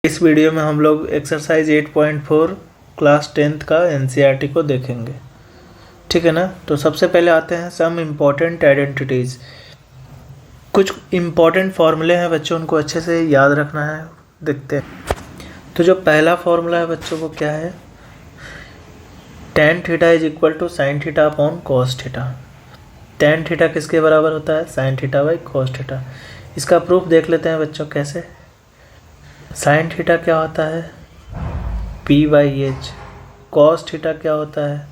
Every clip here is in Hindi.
इस वीडियो में हम लोग एक्सरसाइज 8.4 क्लास 10th का एनसीईआरटी को देखेंगे। ठीक है ना। तो सबसे पहले आते हैं सम इम्पॉर्टेंट आइडेंटिटीज़। कुछ इम्पॉर्टेंट फार्मूले हैं बच्चों, उनको अच्छे से याद रखना है। देखते हैं। तो जो पहला फार्मूला है बच्चों वो क्या है, tan theta is equal to sine theta upon cos theta. tan theta किसके बराबर होता है, sine theta by cos theta. इसका प्रूफ देख लेते हैं बच्चों कैसे। साइन थीटा क्या होता है, P by H. Cos theta क्या होता है,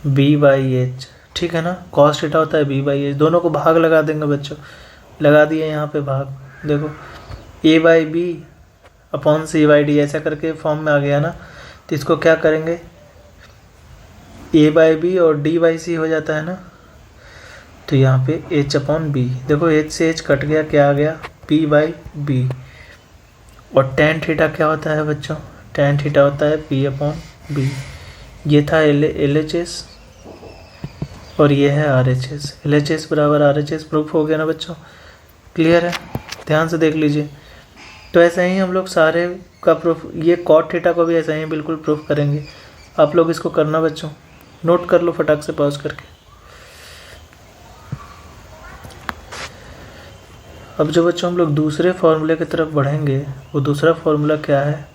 बी बाई एच। ठीक है ना। कॉस थीटा होता है बी बाई एच। दोनों को भाग लगा देंगे बच्चों, लगा दिए यहाँ पे भाग। देखो A by B upon C by D, ऐसा करके फॉर्म में आ गया ना। तो इसको क्या करेंगे, ए बाई बी और डी बाई सी हो जाता है ना। तो यहाँ पे एच अपॉन बी, देखो एच से एच कट गया, क्या आ गया, पी बाई बी। और tan थीटा क्या होता है बच्चों, tan थीटा होता है p अपॉन बी। ये था एल एच एस और ये है R H S. L H S बराबर आर एच एस प्रूफ हो गया ना बच्चों, क्लियर है। ध्यान से देख लीजिए। तो ऐसे ही हम लोग सारे का प्रूफ, ये cot थीटा को भी ऐसे ही बिल्कुल प्रूफ करेंगे। आप लोग इसको करना बच्चों, नोट कर लो फटाक से पॉज करके। अब जो बच्चों हम लोग दूसरे फॉर्मूले की तरफ बढ़ेंगे, वो दूसरा फॉर्मूला क्या है,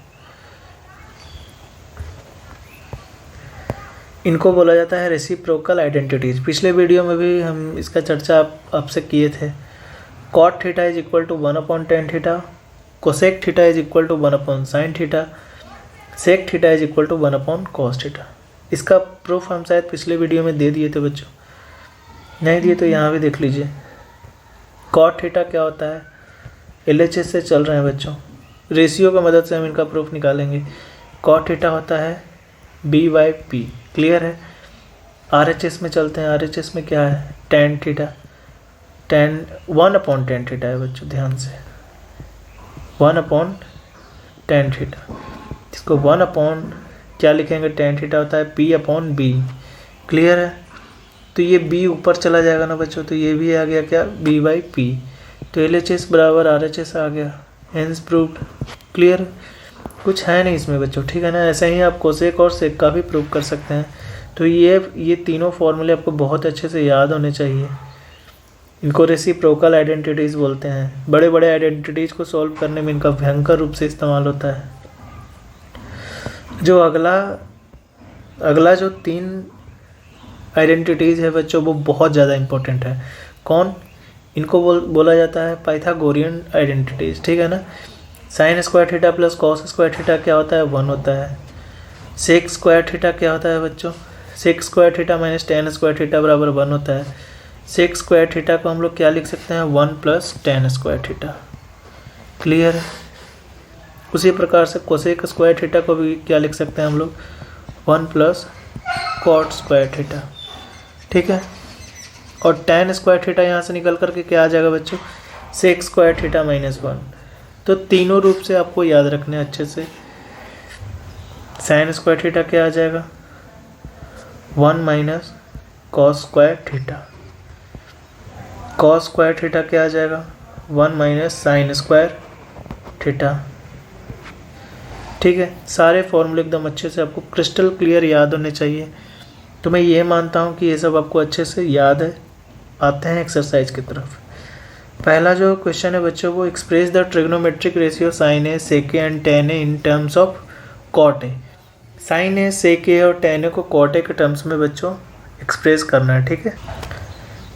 इनको बोला जाता है रेसिप्रोकल आइडेंटिटीज। पिछले वीडियो में भी हम इसका चर्चा आपसे किए थे। Cot theta is equal to 1 upon tan theta, cosec theta is equal to 1 upon sine theta, sec theta is equal to 1 upon cos theta. इसका प्रूफ हम शायद पिछले वीडियो में दे दिए थे बच्चों, नहीं दिए तो यहाँ भी देख लीजिए। कॉट थीटा क्या होता है, एलएचएस से चल रहे हैं बच्चों, रेशियो की मदद से हम इनका प्रूफ निकालेंगे। कॉट थीटा होता है बी बाई पी, क्लियर है। आरएचएस में चलते हैं, आरएचएस में क्या है, tan theta, tan 1 upon tan theta है बच्चों, ध्यान से 1 अपॉन टेन थीटा। इसको 1 अपॉन क्या लिखेंगे, tan थीटा होता है p अपॉन बी, क्लियर है। तो ये b ऊपर चला जाएगा ना बच्चों, तो ये भी आ गया क्या, b बाई पी। तो एल एच एस बराबर आर एच एस आ गया, हेंस प्रूव्ड, क्लियर। कुछ है नहीं इसमें बच्चों, ठीक है ना। ऐसे ही आप कोसेक और सेक का भी प्रूव कर सकते हैं। तो ये तीनों फॉर्मूले आपको बहुत अच्छे से याद होने चाहिए। इनको रेसिप्रोकल आइडेंटिटीज़ बोलते हैं। बड़े बड़े आइडेंटिटीज़ को सॉल्व करने में इनका भयंकर रूप से इस्तेमाल होता है। जो अगला जो तीन आइडेंटिटीज़ है बच्चों, वो बहुत ज़्यादा इंपॉर्टेंट है। कौन, इनको बोला जाता है पाइथागोरियन आइडेंटिटीज़, ठीक है ना। Sine square theta plus cos square theta क्या होता है, 1 होता है। सेक स्क्वायर थीटा क्या होता है बच्चों, sec square theta minus tan square theta बराबर 1 होता है। सेक स्क्वायर थीटा को हम लोग क्या लिख सकते हैं, 1 plus tan square theta, clear है। उसी प्रकार से कोसेक स्क्वायर थीटा को भी क्या लिख सकते हैं हम लोग, 1 प्लस कॉट स्क्वायर थीटा, ठीक है। और tan स्क्वायर थीटा यहाँ से निकल करके क्या आ जाएगा बच्चों, सेक स्क्वायर थीटा माइनस 1। तो तीनों रूप से आपको याद रखने अच्छे से। साइन स्क्वायर थीटा क्या आ जाएगा, 1 minus cos square theta. Cos square theta क्या आ जाएगा, 1 माइनस साइन स्क्वायर थीटा, ठीक है। सारे फॉर्मूले एकदम अच्छे से आपको क्रिस्टल क्लियर याद होने चाहिए। तो मैं ये मानता हूँ कि ये सब आपको अच्छे से याद है। आते हैं एक्सरसाइज की तरफ। पहला जो क्वेश्चन है बच्चों, वो express the trigonometric ratio sine A sec A and tan A in terms of cot A. Sine A, sec A और टेन ए को कॉट ए के टर्म्स में बच्चों एक्सप्रेस करना है, ठीक है।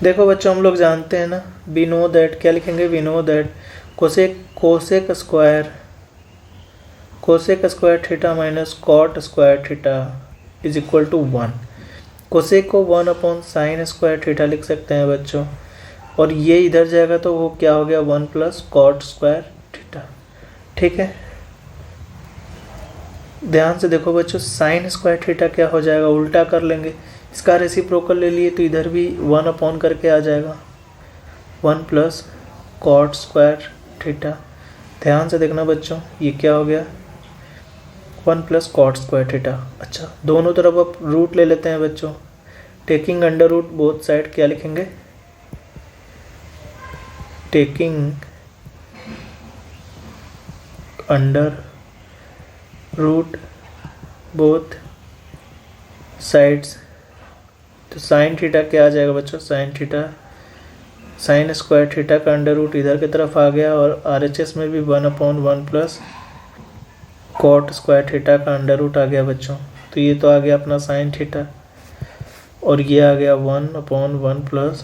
देखो बच्चों हम लोग जानते हैं ना, वी नो दैट, क्या लिखेंगे, we know that cosec square theta minus cot square theta is equal to 1। Cosec को 1 अपॉन साइन स्क्वायर थीटा लिख सकते हैं बच्चों, और ये इधर जाएगा तो वो क्या हो गया, 1 प्लस कॉट स्क्वायर थीटा, ठीक है। ध्यान से देखो बच्चों, साइन स्क्वायर थीटा क्या हो जाएगा, उल्टा कर लेंगे। इसका रेसिप्रोकल ले लिए तो इधर भी 1 अपॉन करके आ जाएगा, 1 प्लस कॉट स्क्वायर थीटा। ध्यान से देखना बच्चों, ये क्या हो गया, 1 प्लस कॉट स्क्वायर थीटा। अच्छा, दोनों तरफ अब रूट ले लेते हैं बच्चों, taking under root both side, क्या लिखेंगे, taking under root both sides. तो साइन थीटा क्या आ जाएगा बच्चों, sine theta sine square theta का अंडर रूट इधर की तरफ आ गया, और RHS में भी 1/1 प्लस कॉट स्क्वायर थीटा का अंडर रूट आ गया बच्चों। तो ये तो आ गया अपना साइन थीटा, और ये आ गया 1/1 प्लस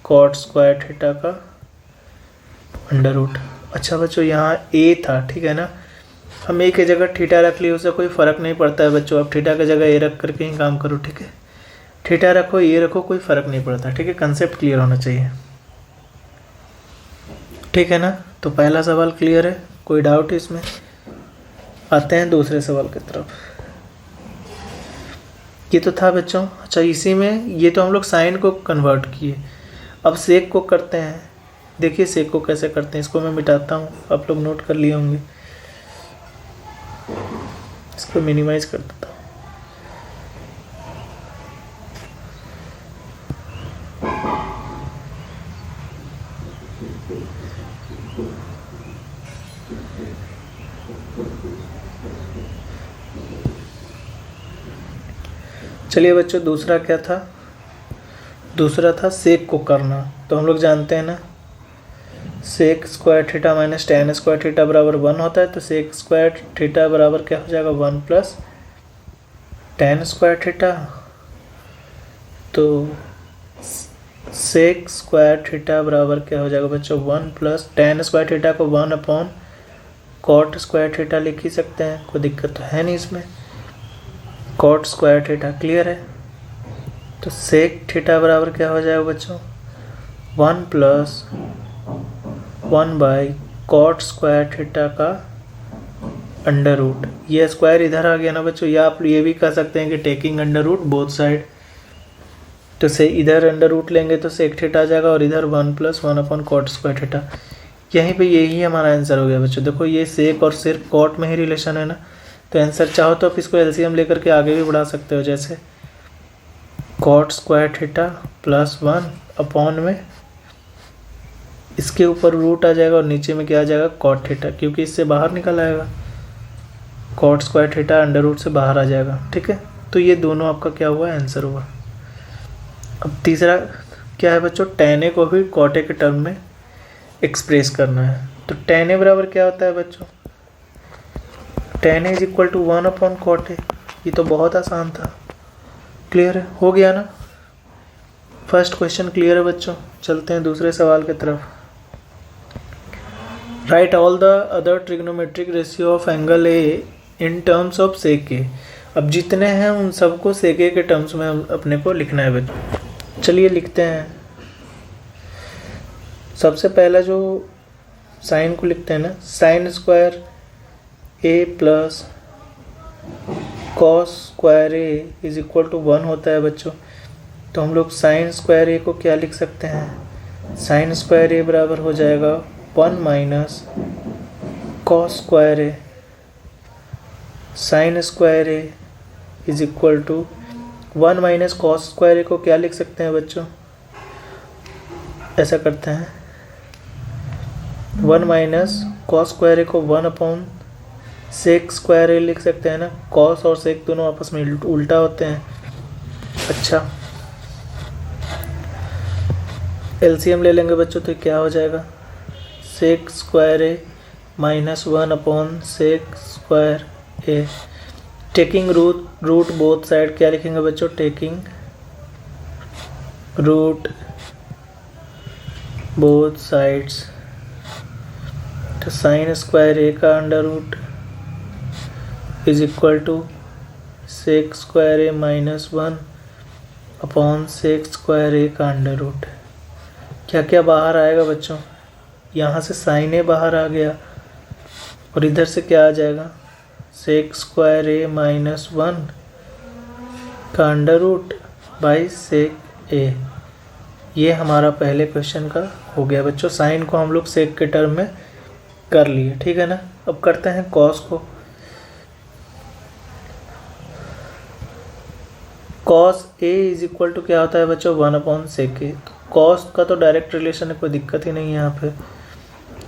कॉट स्क्वायर थीटा का अंडर रूट। अच्छा बच्चों, यहाँ ए था, ठीक है ना, हम ए की जगह थीटा रख लिए, उससे कोई फ़र्क नहीं पड़ता है बच्चों। अब थीटा की जगह ए रख करके ही काम करो, ठीक है। थीटा रखो ए रखो कोई फ़र्क नहीं पड़ता, ठीक है। कंसेप्ट क्लियर होना चाहिए, ठीक है ना। तो पहला सवाल क्लियर है, कोई डाउट इसमें? आते हैं दूसरे सवाल की तरफ। ये तो था बच्चों। अच्छा, इसी में ये तो हम लोग साइन को कन्वर्ट किए, अब सेक को करते हैं। देखिए सेक को कैसे करते हैं, इसको मैं मिटाता हूँ, आप लोग नोट कर लिए होंगे। इसको मिनिमाइज कर देता हूँ। चलिए बच्चों, दूसरा क्या था? दूसरा था सेक को करना। तो हम लोग जानते हैं ना, sec square theta minus tan square theta बराबर 1 होता है। तो सेक स्क्वायर थीटा बराबर क्या हो जाएगा, 1 प्लस टेन स्क्वायर थीटा। तो सेक स्क्वायर थीटा बराबर क्या हो जाएगा बच्चों, 1 प्लस टेन स्क्वायर थीटा को 1 कॉट स्क्वायर थीटा लिख ही सकते हैं, कोई दिक्कत तो है नहीं इसमें। कॉट स्क्वायर थीटा क्लियर है। तो सेक थीटा बराबर क्या हो जाएगा बच्चों, 1 plus 1 by cot square theta का अंडर रूट। ये स्क्वायर इधर आ गया ना बच्चों, या आप ये भी कह सकते हैं कि taking under root both side. तो से इधर अंडर रूट लेंगे तो सेक थीटा आ जाएगा, और इधर 1 प्लस 1 कॉट स्क्वायर थीटा। यहीं पे यही हमारा आंसर हो गया बच्चों। देखो ये सेक और सिर्फ कॉट में ही रिलेशन है ना, तो आंसर चाहो तो आप इसको एलसीएम लेकर के आगे भी बढ़ा सकते हो, जैसे cot square theta plus 1 upon में इसके ऊपर रूट आ जाएगा, और नीचे में क्या आ जाएगा, कॉट थीटा, क्योंकि इससे बाहर निकल आएगा। Cot square theta under root से बाहर आ जाएगा, ठीक है। तो ये दोनों आपका क्या हुआ, आंसर हुआ। अब तीसरा क्या है बच्चों, टेन ए को भी कॉट ए के टर्म में एक्सप्रेस करना है। तो टेन ए बराबर क्या होता है बच्चों, tan A is equal to 1 cot A. ये तो बहुत आसान था, क्लियर है, हो गया ना। फर्स्ट क्वेश्चन क्लियर है बच्चों। चलते हैं दूसरे सवाल की तरफ। Write all the other trigonometric ratio of angle A in terms of sec A. अब जितने हैं उन सबको सेक ए के टर्म्स में अपने को लिखना है बच्चों। चलिए लिखते हैं। सबसे पहला जो साइन को लिखते हैं ना, sine square A plus cos square A is equal to 1 होता है बच्चों। तो हम लोग साइन स्क्वायर ए को क्या लिख सकते हैं, साइन स्क्वायर ए बराबर हो जाएगा 1 minus cos square A. Sine square A is equal to 1 minus cos square A को क्या लिख सकते हैं बच्चों, ऐसा करते हैं, 1 माइनस कॉस स्क्वायर ए को 1 अपॉन सेक स्क्वायर ए लिख सकते हैं ना। कॉस और सेक दोनों आपस में उल्टा होते हैं। अच्छा, एलसीएम ले लेंगे बच्चों, तो क्या हो जाएगा, sec square A minus 1 upon sec square A. Taking root both side क्या लिखेंगे बच्चों, टेकिंग रूट बोथ साइड्स। तो साइन स्क्वायर ए का under root is equal to sec square A minus 1 upon sec square A का अंडर रूट। क्या क्या बाहर आएगा बच्चों, यहाँ से साइन ए बाहर आ गया, और इधर से क्या आ जाएगा, सेक स्क्वायर ए माइनस 1 का अंडर रूट बाई सेक ए। ये हमारा पहले क्वेश्चन का हो गया बच्चों। साइन को हम लोग सेक के टर्म में कर लिए, ठीक है ना। अब करते हैं कॉस को। Cos A is equal to क्या होता है बच्चों, 1 अपॉन सेक ए। कॉस का तो डायरेक्ट रिलेशन है, कोई दिक्कत ही नहीं है यहाँ पे।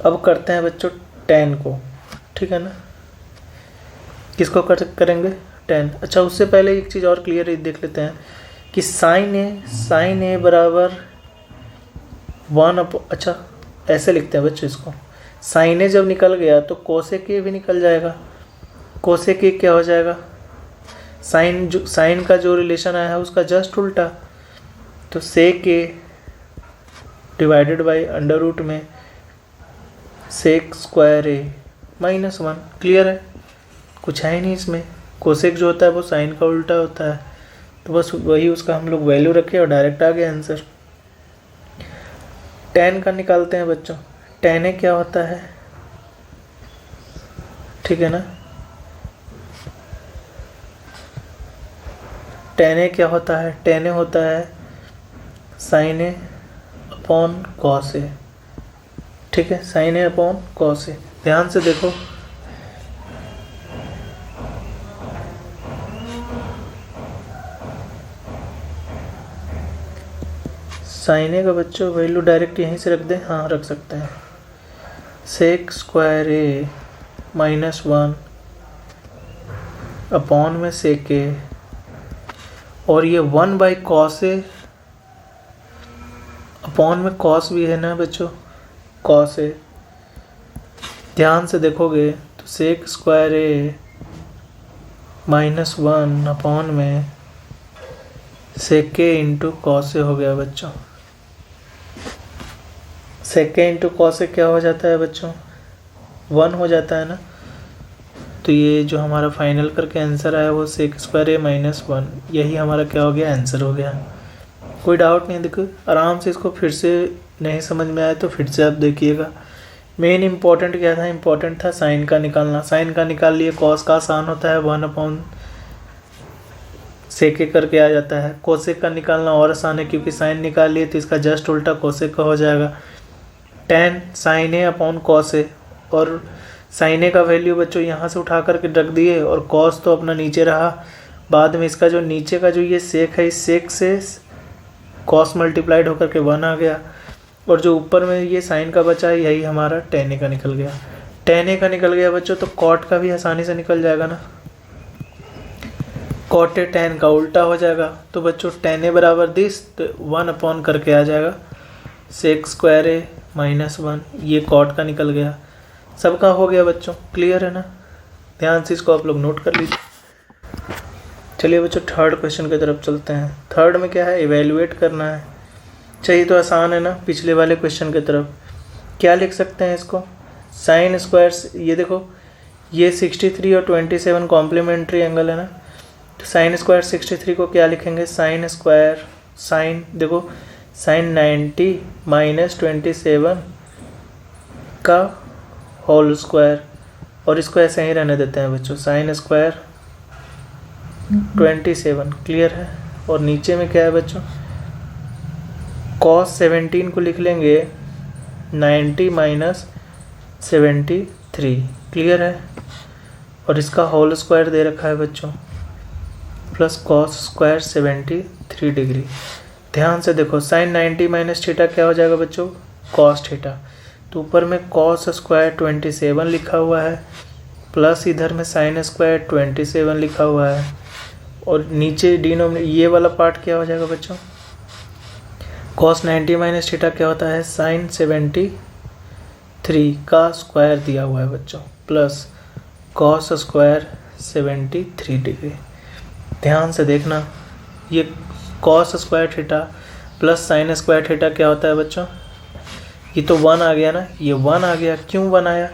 अब करते हैं बच्चों टेन को। ठीक है ना। किसको करेंगे 10। अच्छा उससे पहले एक चीज़ और क्लियर देख लेते हैं कि साइन ए बराबर 1 अच्छा ऐसे लिखते हैं बच्चों इसको, साइन ए जब निकल गया तो कोसेक ए भी निकल जाएगा। कोसेक ए क्या हो जाएगा, साइन का जो रिलेशन आया है उसका जस्ट उल्टा, तो सेक ए डिवाइडेड बाई अंडर रूट में सेक स्क्वायर ए -1। क्लियर है, कुछ है ही नहीं इसमें। कोसेक जो होता है वो साइन का उल्टा होता है, तो बस वही उसका हम लोग वैल्यू रखे और डायरेक्ट आ गया आंसर। tan का निकालते हैं बच्चों, tan ए क्या होता है, ठीक है ना। tan ए क्या होता है, tan ए होता है sign A upon cos A, ठीक है, साइन ए अपॉन कॉस ए। ध्यान से देखो, साइन ए का बच्चों वैल्यू डायरेक्ट यहीं से रख दें, हाँ रख सकते हैं, सेक स्क्वायर ए -1 अपॉन में सेक ए, और ये 1 कॉस ए अपॉन में कॉस भी है ना बच्चों, कॉस ए। ध्यान से देखोगे तो सेक स्क्वायर ए -1 अपॉन में सेक ए इंटू कॉस ए हो गया बच्चों। सेक ए इंटू कॉस ए क्या हो जाता है बच्चों, 1 हो जाता है ना। तो ये जो हमारा फाइनल करके आंसर आया वो सेक स्क्वायर ए -1, यही हमारा क्या हो गया, आंसर हो गया। कोई डाउट नहीं, देखो आराम से इसको फिर से नहीं समझ में आया तो फिर से आप देखिएगा। मेन इंपॉर्टेंट क्या था, इंपॉर्टेंट था साइन का निकालना। साइन का निकाल लिए, कॉस का आसान होता है 1 अपॉन सेक ए करके आ जाता है। कोसेक का निकालना और आसान है क्योंकि साइन निकाल लिए तो इसका जस्ट उल्टा कोसेक का हो जाएगा, tan sign A upon cos ए। और साइन ए का वैल्यू बच्चों यहाँ से उठा करके रख दिए और कॉस तो अपना नीचे रहा। बाद में इसका जो नीचे का जो ये सेक है, इस सेक से कॉस मल्टीप्लाइड होकर के 1 आ गया, और जो ऊपर में ये साइन का बचा है यही हमारा tan ए का निकल गया। tan ए का निकल गया बच्चों तो कॉट का भी आसानी से निकल जाएगा ना, कॉट ए tan का उल्टा हो जाएगा। तो बच्चों tan ए बराबर दिस, तो 1 अपॉन करके आ जाएगा सेक स्क्वायर ए -1, ये कॉट का निकल गया। सबका हो गया बच्चों, क्लियर है ना। ध्यान से इसको आप लोग नोट कर लीजिए। चलिए बच्चों थर्ड क्वेश्चन की तरफ चलते हैं। थर्ड में क्या है, इवेल्युएट करना है। चाहिए तो आसान है ना, पिछले वाले क्वेश्चन की तरफ क्या लिख सकते हैं इसको, साइन स्क्वायर। ये देखो ये 63 और 27 कॉम्प्लीमेंट्री एंगल है ना, तो साइन स्क्वायर 63 को क्या लिखेंगे, साइन स्क्वायर, साइन देखो साइन 90 -27 का होल स्क्वायर, और इसको ऐसे ही रहने देते हैं बच्चों, साइन स्क्वायर 27। क्लियर है। और नीचे में क्या है बच्चों, cos 17 को लिख लेंगे 90 -73। क्लियर है। और इसका होल स्क्वायर दे रखा है बच्चों, प्लस कॉस स्क्वायर 73 डिग्री। ध्यान से देखो साइन 90 माइनस थीटा क्या हो जाएगा बच्चों, कॉस थीटा। तो ऊपर में कॉस स्क्वायर 27 लिखा हुआ है, प्लस इधर में साइन स्क्वायर 27 लिखा हुआ है, और नीचे डिनोमिनेटर ये वाला पार्ट क्या हो जाएगा बच्चों, कॉस 90 माइनस थीटा क्या होता है, साइन 73 का स्क्वायर दिया हुआ है बच्चों, प्लस कॉस स्क्वायर 73 डिग्री। ध्यान से देखना, ये cos square theta plus sine square theta क्या होता है बच्चों, ये तो 1 आ गया ना, ये 1 आ गया। क्यों 1 आया,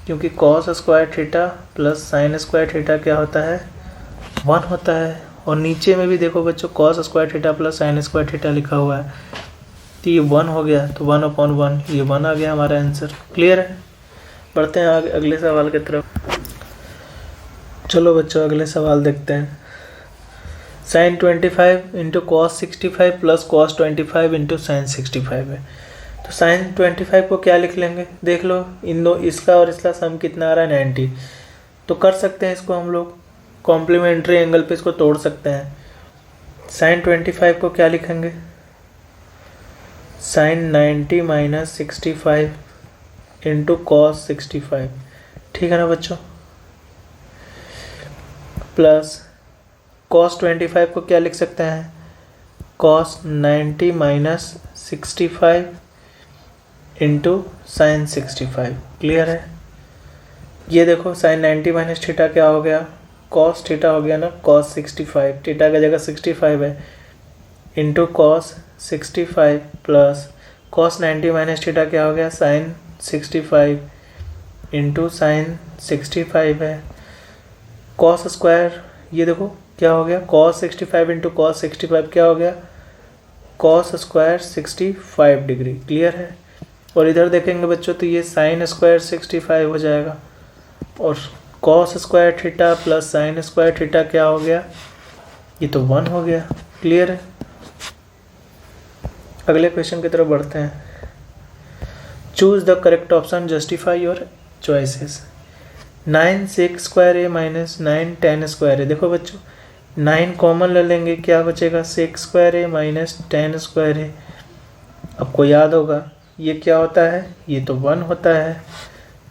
क्योंकि cos square theta plus sine square theta क्या होता है, 1 होता है। और नीचे में भी देखो बच्चों cos square theta plus sine square theta लिखा हुआ है, तो ये 1 हो गया, तो 1/1 ये 1 आ गया हमारा आंसर। क्लियर है। बढ़ते हैं आगे अगले सवाल की तरफ। चलो बच्चों अगले सवाल देखते हैं। Sine 25 into cos 65 plus cos 25 into sine 65 है। तो साइन 25 को क्या लिख लेंगे, देख लो इन दो, इसका और इसका सम कितना आ रहा है 90। तो कर सकते हैं इसको हम लोग कॉम्प्लीमेंट्री एंगल पे इसको तोड़ सकते हैं। साइन 25 को क्या लिखेंगे, साइन 90 माइनस 65 इंटू कॉस 65। ठीक है ना बच्चों। प्लस cos 25 को क्या लिख सकते हैं, cos 90 minus 65 into sine 65। Clear है। ये देखो साइन 90 माइनस थीटा क्या हो गया, cos थीटा हो गया ना cos 65, थीटा की जगह 65 है, into cos 65 plus cos 90 minus theta क्या हो गया साइन 65 इंटू साइन 65 है। cos स्क्वायर ये देखो क्या हो गया, cos 65 इंटू cos 65 क्या हो गया, cos स्क्वायर 65 डिग्री। क्लियर है। और इधर देखेंगे बच्चों तो ये साइन स्क्वायर 65 हो जाएगा, और cos square theta plus sine square theta क्या हो गया, ये तो 1 हो गया। क्लियर है। अगले क्वेश्चन की तरफ बढ़ते हैं। Choose the correct option, justify your choices. 9 sec square A minus 9 tan square A. देखो बच्चों 9 कॉमन ले लेंगे, क्या बचेगा sec square A minus tan square A. आपको याद होगा ये क्या होता है, ये तो 1 होता है,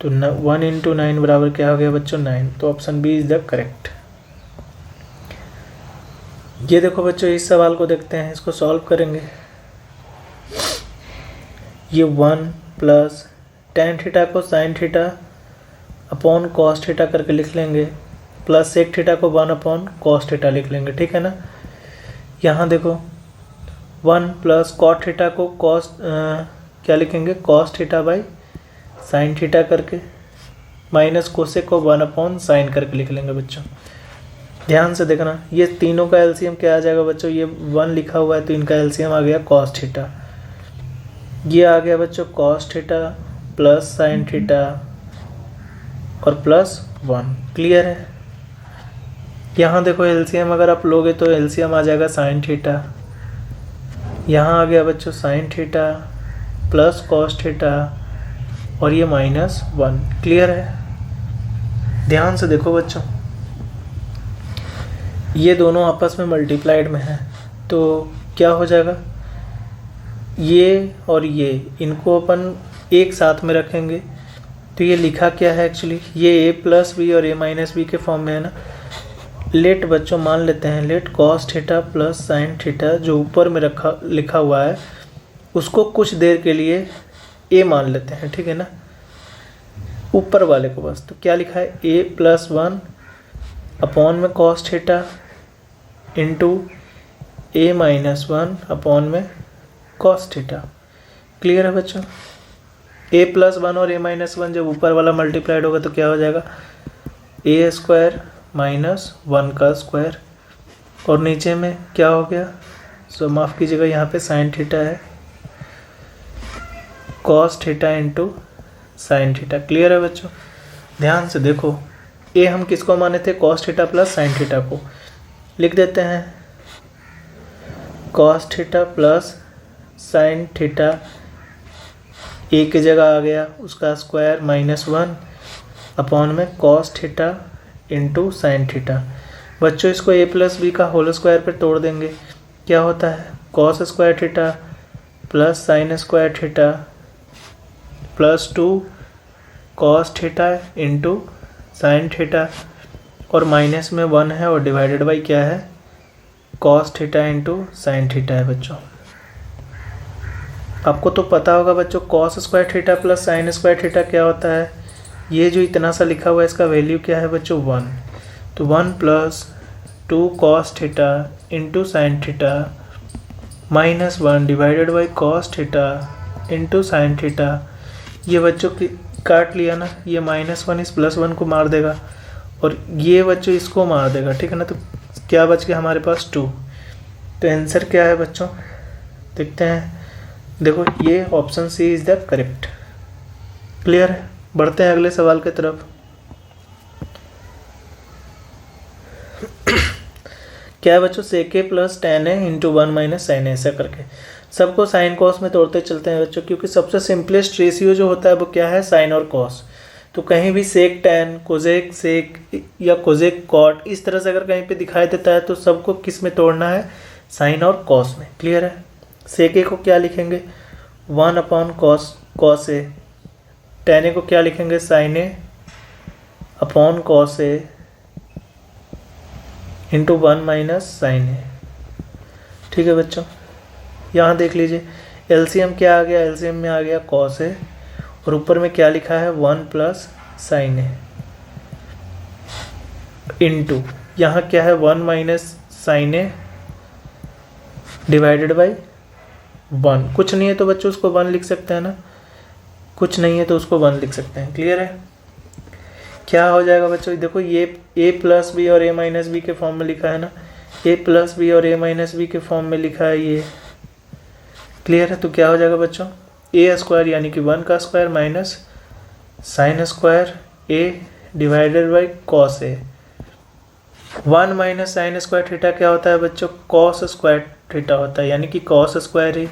तो 1 इंटू 9 बराबर क्या हो गया बच्चों 9। तो option B is the correct. ये देखो बच्चों इस सवाल को देखते हैं, इसको सॉल्व करेंगे। ये 1 प्लस tan थीटा को sin theta upon cos theta करके लिख लेंगे, प्लस sec थीटा को 1 अपॉन cos थीटा लिख लेंगे। ठीक है ना। यहाँ देखो 1 प्लस cot थीटा को क्या लिखेंगे cos theta by sin theta करके, माइनस कोसेक को 1 अपॉन साइन करके लिख लेंगे बच्चों। ध्यान से देखना ये तीनों का एलसीएम क्या आ जाएगा बच्चों, ये 1 लिखा हुआ है तो इनका एलसीएम आ गया cos थीटा। ये आ गया बच्चों cos theta plus sine theta और प्लस 1। क्लियर है। यहाँ देखो एलसीएम अगर आप लोगे तो एलसीएम आ जाएगा साइन थीटा, यहाँ आ गया बच्चों sine theta plus cos theta और ये माइनस 1। क्लियर है। ध्यान से देखो बच्चों ये दोनों आपस में मल्टीप्लाइड में है तो क्या हो जाएगा, ये और ये इनको अपन एक साथ में रखेंगे तो ये लिखा क्या है एक्चुअली, ये a प्लस बी और a माइनस बी के फॉर्म में है ना। लेट बच्चों मान लेते हैं, let cos theta plus sine theta जो ऊपर में लिखा हुआ है उसको कुछ देर के लिए a मान लेते हैं। ठीक है ना, ऊपर वाले को बस। तो क्या लिखा है a प्लस 1 अपॉन में cos theta into a minus 1 upon में cos थीटा। क्लियर है बच्चों। a प्लस 1 और a माइनस 1 जब ऊपर वाला मल्टीप्लाइड होगा तो क्या हो जाएगा a स्क्वायर माइनस 1 का स्क्वायर, और नीचे में क्या हो गया, सो माफ़ कीजिएगा यहाँ पे साइन थीटा है, cos theta into sine theta. Clear है बच्चों। ध्यान से देखो a हम किसको माने थे, cos theta plus sine theta को। लिख देते हैं cos theta plus sine theta, a की जगह आ गया उसका स्क्वायर माइनस 1 अपॉन में cos theta into sine theta. बच्चों इसको a प्लस बी का होल स्क्वायर पे तोड़ देंगे, क्या होता है cos square theta plus sine square theta plus 2 cos theta into sine theta, और माइनस में 1 है और डिवाइडेड बाई क्या है cos theta into sine theta है बच्चों। आपको तो पता होगा बच्चों cos square theta plus sine square theta क्या होता है, ये जो इतना सा लिखा हुआ है इसका वैल्यू क्या है बच्चों 1। तो 1 plus 2 cos theta into sine theta minus 1 divided by cos theta into sine theta. ये बच्चों की काट लिया ना, ये माइनस 1 इस प्लस 1 को मार देगा और ये बच्चों इसको मार देगा। ठीक है ना, तो क्या बच गया हमारे पास 2। तो आंसर क्या है बच्चों, देखते हैं। देखो ये option C is the correct. Clear है। बढ़ते हैं अगले सवाल की तरफ। क्या है बच्चों, सेक A plus tan A into 1 minus sine ए, ऐसा करके सबको साइन कॉस में तोड़ते चलते हैं बच्चों, क्योंकि सबसे सिंपलेस्ट रेशियो जो होता है वो क्या है साइन और कॉस। तो कहीं भी सेक टेन, कोजेक सेक या कोजेक कॉट इस तरह से अगर कहीं पे दिखाई देता है तो सबको किस में तोड़ना है, साइन और कॉस में। क्लियर है। सेक ए को क्या लिखेंगे 1 upon cos A, ten A को क्या लिखेंगे sine A upon cos A into 1 minus sine A. ठीक है बच्चों, यहाँ देख लीजिए एलसीएम क्या आ गया, एलसीएम में आ गया कॉस ए और ऊपर में क्या लिखा है 1 प्लस साइन ए इंटू यहाँ क्या है 1 minus sine A divided by 1। कुछ नहीं है तो बच्चों उसको 1 लिख सकते हैं ना, कुछ नहीं है तो उसको 1 लिख सकते हैं। क्लियर है? क्या हो जाएगा बच्चों, देखो ये a प्लस बी और a माइनस बी के फॉर्म में लिखा है ना, a प्लस बी और a माइनस बी के फॉर्म में लिखा है ये। क्लियर है? तो क्या हो जाएगा बच्चों, a स्क्वायर यानी कि 1 का square minus sine square a divided by cos A. 1 minus sine square theta क्या होता है बच्चों, कॉस स्क्वायर थीटा होता है, यानी कि cos square A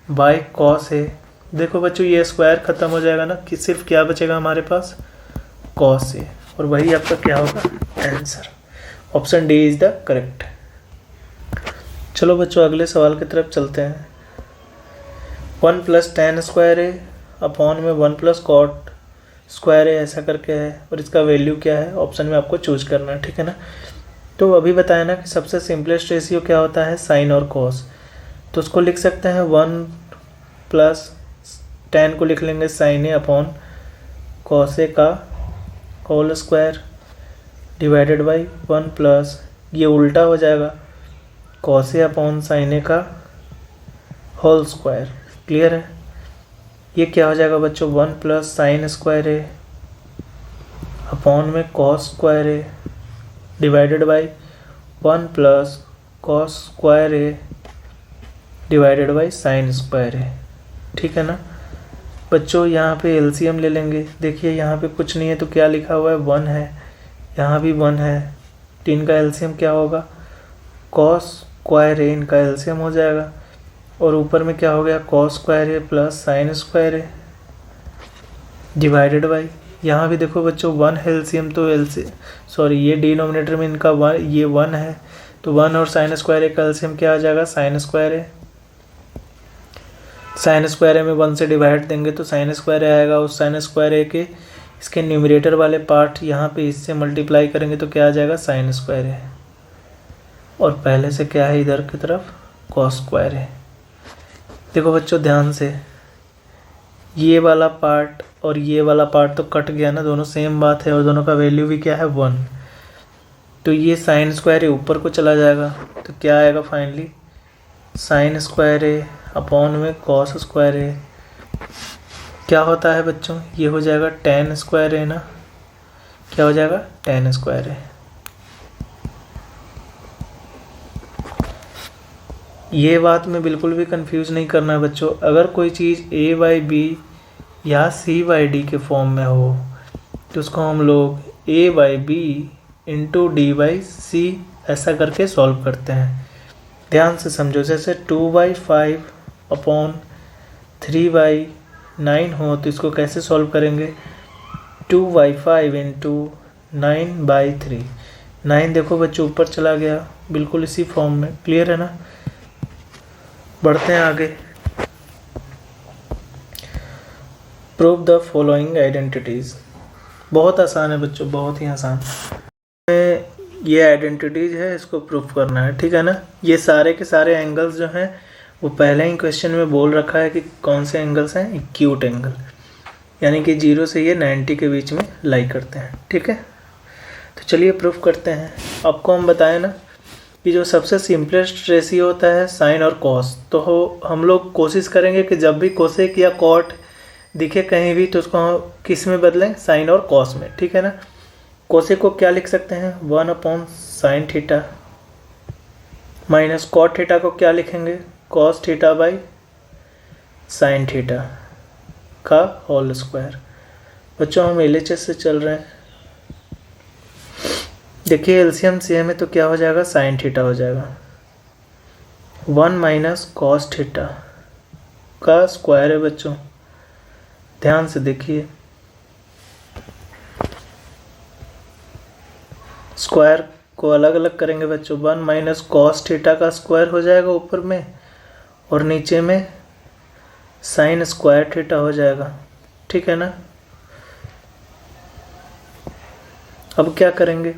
by cos A. देखो बच्चों ये स्क्वायर खत्म हो जाएगा ना, कि सिर्फ क्या बचेगा हमारे पास, कॉस ए, और वही आपका क्या होगा answer. Option D is the correct. चलो बच्चों अगले सवाल की तरफ चलते हैं। 1 plus tan square A upon में 1 प्लस कॉट स्क्वायर ए ऐसा करके है, और इसका वैल्यू क्या है ऑप्शन में आपको चूज करना है। ठीक है ना? तो अभी बताया ना कि सबसे सिंपलेस्ट रेशियो क्या होता है, साइन और कॉस। तो उसको लिख सकते हैं 1 प्लस टेन को लिख लेंगे sine A upon cos A का whole square divided by 1 plus ये उल्टा हो जाएगा cos A upon sine A का होल स्क्वायर। क्लियर है? ये क्या हो जाएगा बच्चों, 1 plus sine square A upon में cos square A divided by 1 plus cos square A divided by sine square A. ठीक है ना बच्चों, यहाँ पे एलसीएम ले लेंगे। देखिए यहाँ पे कुछ नहीं है तो क्या लिखा हुआ है 1 है, यहाँ भी 1 है, तो इनका एलसीएम क्या होगा, कॉस स्क्वायर ए इनका एलसीएम हो जाएगा, और ऊपर में क्या हो गया cos square A plus sine square A divided by, यहाँ भी देखो बच्चों 1 है एलसीएम, तो ये डिनोमिनेटर में इनका 1, ये 1 है, तो 1 और साइन स्क्वायर ए का एलसीएम क्या आ जाएगा, sign square A. Sine square ए में 1 से डिवाइड देंगे तो साइन स्क्वायर ए आएगा, उस साइन स्क्वायर ए के इसके न्यूमरेटर वाले पार्ट यहाँ पे इससे मल्टीप्लाई करेंगे तो क्या आ जाएगा, साइन स्क्वायर ए, और पहले से क्या है इधर की तरफ कॉस स्क्वायर ए। देखो बच्चों ध्यान से, ये वाला पार्ट और ये वाला पार्ट तो कट गया ना, दोनों सेम बात है, और दोनों का वैल्यू भी क्या है 1, तो ये साइन स्क्वायर ए ऊपर को चला जाएगा, तो क्या आएगा finally sign square A upon में कॉस स्क्वायर ए। क्या होता है बच्चों, ये हो जाएगा टेन स्क्वायर ए ना, क्या हो जाएगा टेन स्क्वायर ए। ये बात में बिल्कुल भी कंफ्यूज नहीं करना है बच्चों, अगर कोई चीज़ ए बाई बी या सी बाई डी के फॉर्म में हो तो उसको हम लोग A by B into D by C ऐसा करके सॉल्व करते हैं। ध्यान से समझो, जैसे 2/5 अपॉन 3/9 हो तो इसको कैसे सॉल्व करेंगे, 2/5 इंटू 9/3। 9 देखो बच्चों ऊपर चला गया, बिल्कुल इसी फॉर्म में। क्लियर है ना? बढ़ते हैं आगे। Prove the following identities. बहुत आसान है बच्चों, बहुत ही आसान। ये आइडेंटिटीज है, इसको प्रूफ करना है। ठीक है ना? ये सारे के सारे एंगल्स जो हैं वो पहले ही क्वेश्चन में बोल रखा है कि कौन से एंगल्स हैं, एक्यूट एंगल, यानी कि 0 से ये 90 के बीच में लाई करते हैं। ठीक है, तो चलिए प्रूफ करते हैं। आपको हम बताएं ना कि जो सबसे सिंपलेस्ट रेशियो होता है साइन और कॉस, तो हम लोग कोशिश करेंगे कि जब भी कोसेक या कॉट दिखे कहीं भी तो उसको हम किस में बदलें, साइन और कॉस में। ठीक है ना? कोसेक को क्या लिख सकते हैं, 1 upon sine theta, minus cot theta को क्या लिखेंगे, cos theta by sine theta का होल स्क्वायर। बच्चों हम LHS से चल रहे हैं, देखिए एलसीएम सेम है तो क्या हो जाएगा, साइन थीटा हो जाएगा, 1 माइनस कॉस थीटा का स्क्वायर है बच्चों। ध्यान से देखिए, स्क्वायर को अलग अलग करेंगे बच्चों, 1 माइनस कॉस थीटा का स्क्वायर हो जाएगा ऊपर में, और नीचे में साइन स्क्वायर थीटा हो जाएगा। ठीक है ना? अब क्या करेंगे,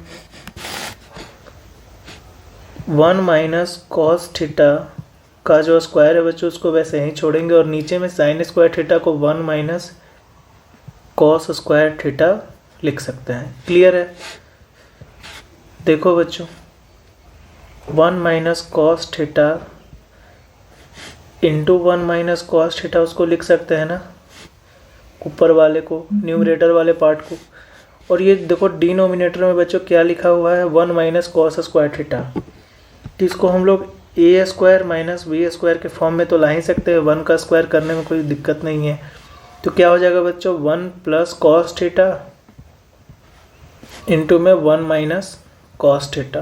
1 माइनस कॉस थीटा का जो स्क्वायर है बच्चों उसको वैसे ही छोड़ेंगे और नीचे में साइन स्क्वायर थीटा को 1 माइनस कॉस स्क्वायर थीटा लिख सकते हैं। क्लियर है? देखो बच्चों, 1 minus cos theta into 1 minus cos theta उसको लिख सकते हैं ना, ऊपर वाले को, न्यूमरेटर वाले पार्ट को। और ये देखो डिनोमिनेटर में बच्चों क्या लिखा हुआ है, 1 माइनस कॉस स्क्वायर थीटा। तो इसको हम लोग ए स्क्वायर माइनस बी स्क्वायर के फॉर्म में तो ला ही सकते हैं, 1 का स्क्वायर करने में कोई दिक्कत नहीं है। तो क्या हो जाएगा बच्चों, 1 प्लस कॉस थीटा इंटू में 1 माइनस कॉस थीटा।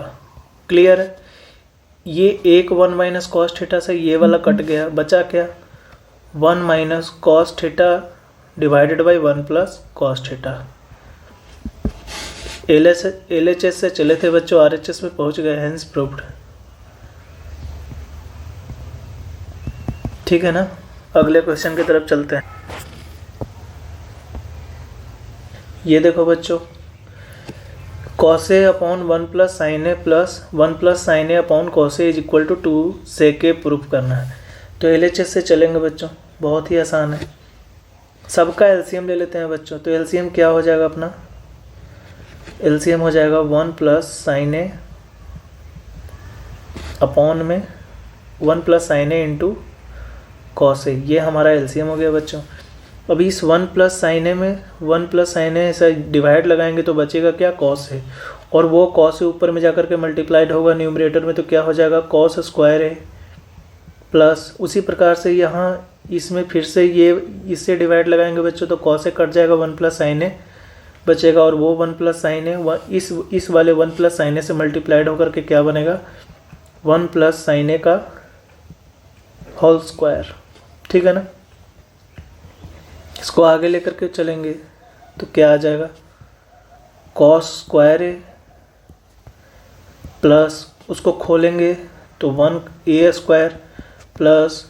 क्लियर है? ये एक 1 माइनस कॉस थीटा से ये वाला कट गया, बचा क्या, 1 minus cos theta divided by 1 plus cos theta. LHS से चले थे बच्चों, RHS में पहुंच गए, हेंस प्रूव्ड। ठीक है ना? अगले क्वेश्चन की तरफ चलते हैं। ये देखो बच्चों, cos A upon 1 plus sine A plus 1 plus sine A upon cos A is equal to 2 sec A proof करना है। तो LHS से चलेंगे बच्चों, बहुत ही आसान है। सबका LCM ले लेते हैं बच्चों। तो LCM क्या हो जाएगा अपना, LCM हो जाएगा 1 प्लस साइन ए अपॉन में 1 plus sine A into cos ए, ये हमारा LCM हो गया बच्चों। अभी इस 1 प्लस साइन ए में 1 प्लस साइन ए से डिवाइड लगाएंगे तो बचेगा क्या, कॉस ए, और वो कॉस ए ऊपर में जाकर के मल्टीप्लाइड होगा न्यूमरेटर में, तो क्या हो जाएगा, कॉस स्क्वायर ए प्लस, उसी प्रकार से यहाँ इसमें फिर से ये इससे डिवाइड लगाएंगे बच्चों तो कॉस ए कट जाएगा, 1 प्लस साइन ए बचेगा, और वो 1 प्लस साइन ए इस वाले 1 प्लस साइन ए से मल्टीप्लाइड होकर के क्या बनेगा, 1 प्लस साइन ए का होल स्क्वायर। ठीक है ना? इसको आगे लेकर के चलेंगे तो क्या आ जाएगा, कॉस स्क्वायर ए प्लस उसको खोलेंगे तो 1 square plus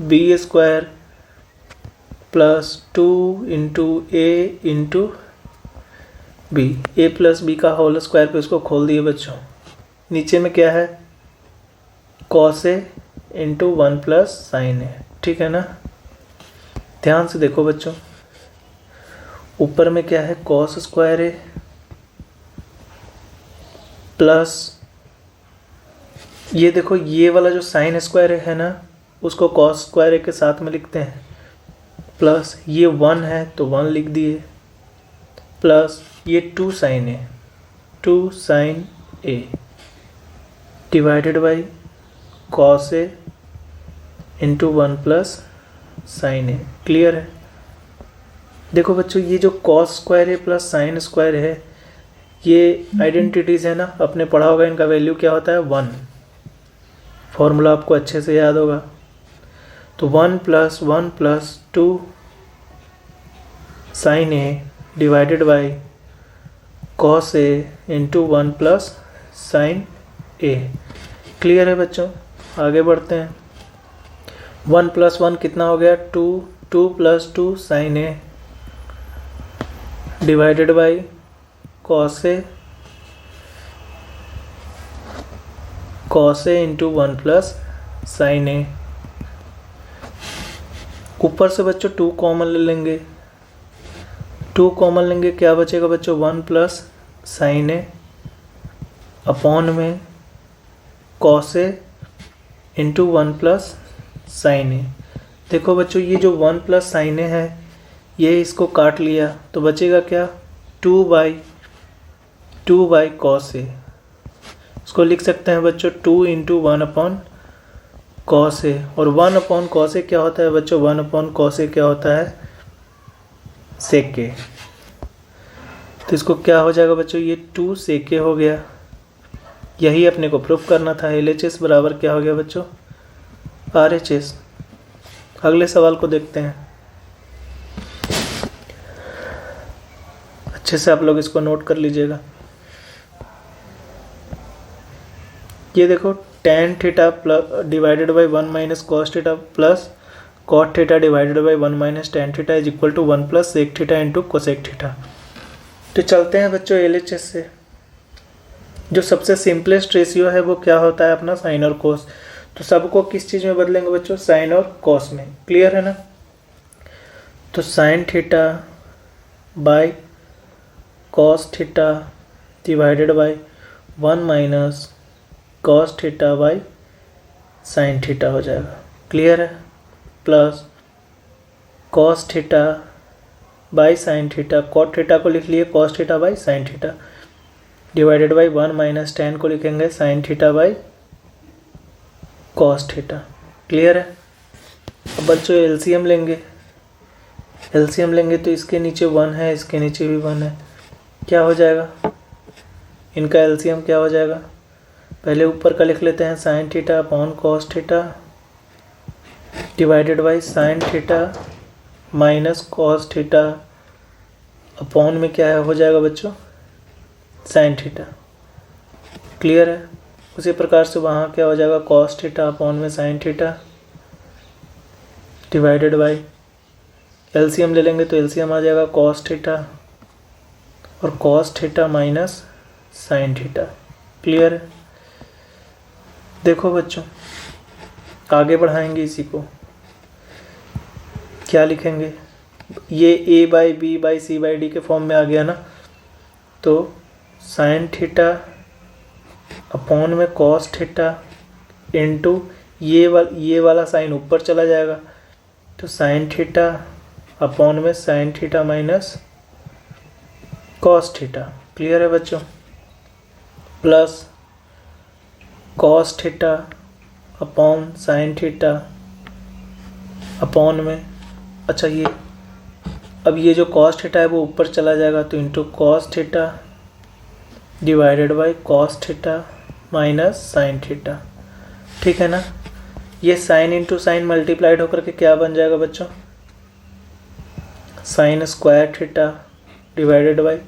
B square plus 2 into A into B, A plus B का होल स्क्वायर पे उसको खोल दिए बच्चों। नीचे में क्या है, cos A into 1 plus sine A. ठीक है ना? ध्यान से देखो बच्चों, ऊपर में क्या है, कॉस स्क्वायर ए प्लस ये देखो ये वाला जो साइन स्क्वायर है ना, उसको कॉस स्क्वायर ए के साथ में लिखते हैं, प्लस ये 1 है तो 1 लिख दिए, प्लस ये 2 sine A, 2 sine A divided by cos A into 1 plus sine A. Clear है? देखो बच्चों, ये जो cos square A plus sine square है, ये आइडेंटिटीज़ है ना, आपने पढ़ा होगा, इनका वैल्यू क्या होता है, 1। फॉर्मूला आपको अच्छे से याद होगा। तो 1 plus 2 sine A divided by cos A into 1 plus sine A. Clear है बच्चों? आगे बढ़ते हैं। 1 प्लस 1 कितना हो गया, 2, 2 plus 2 sine A divided by cos A into 1 plus sine A. ऊपर से बच्चों 2 कॉमन ले लेंगे, 2 कॉमन लेंगे, क्या बचेगा बच्चों, 1 प्लस साइन ए अपॉन में cos A into 1 plus sine ए। देखो बच्चों, ये जो 1 प्लस साइन ए है, ये इसको काट लिया तो बचेगा क्या, 2 बाई कॉस ए। इसको लिख सकते हैं बच्चों 2 इंटू 1 अपॉन कॉस ए, और 1 अपॉन कॉस ए क्या होता है बच्चों, 1 अपॉन कॉस ए क्या होता है, सेक ए। तो इसको क्या हो जाएगा बच्चों, ये 2 सेक ए हो गया। यही अपने को प्रूफ करना था। LHS बराबर क्या हो गया बच्चों, RHS। अगले सवाल को देखते हैं। अच्छे से आप लोग इसको नोट कर लीजिएगा। ये देखो tan theta divided by 1 minus cos theta plus cot theta divided by 1 minus tan theta is equal to 1 plus sec theta into cosec theta. तो चलते हैं बच्चों LHS से। जो सबसे सिंपलेस्ट रेशियो है वो क्या होता है अपना, साइन और कोस। तो सबको किस चीज़ में बदलेंगे बच्चों, साइन और कोस में। क्लियर है ना। तो sine theta by cos theta divided by 1 minus cos theta by sine theta हो जाएगा। क्लियर है। Plus cos theta by sine theta, cot theta को लिख लिए cos theta by sine theta, divided by 1 minus tan को लिखेंगे sine theta by cos theta. Clear है। अब बच्चों एलसीएम लेंगे, एलसीएम लेंगे तो इसके नीचे 1 है, इसके नीचे भी 1 है, क्या हो जाएगा, इनका एलसीएम क्या हो जाएगा। पहले ऊपर का लिख लेते हैं sign theta upon cos theta divided by sine theta minus cos theta upon में क्या है हो जाएगा बच्चों, साइन थीटा। क्लियर है। उसी प्रकार से वहाँ क्या हो जाएगा, कॉस थीटा अपॉन में sine theta divided by, LCM ले लेंगे तो एलसीएम आ जाएगा कॉस थीटा और cos theta minus sine theta. Clear है। देखो बच्चों आगे बढ़ाएंगे इसी को, क्या लिखेंगे, ये a by B by C by D के फॉर्म में आ गया ना। तो साइन थीटा अपॉन में कॉस थीटा इंटू ये वाला साइन ऊपर चला जाएगा, तो साइन थीटा अपॉन में sine theta minus cos theta. Clear है बच्चों। Plus cos theta upon sine theta upon में, अच्छा ये अब ये जो कॉस थीटा है वो ऊपर चला जाएगा, तो into cos theta divided by cos theta minus sine theta. ठीक है ना। ये साइन इंटू साइन मल्टीप्लाइड होकर के क्या बन जाएगा बच्चों, sign square theta divided by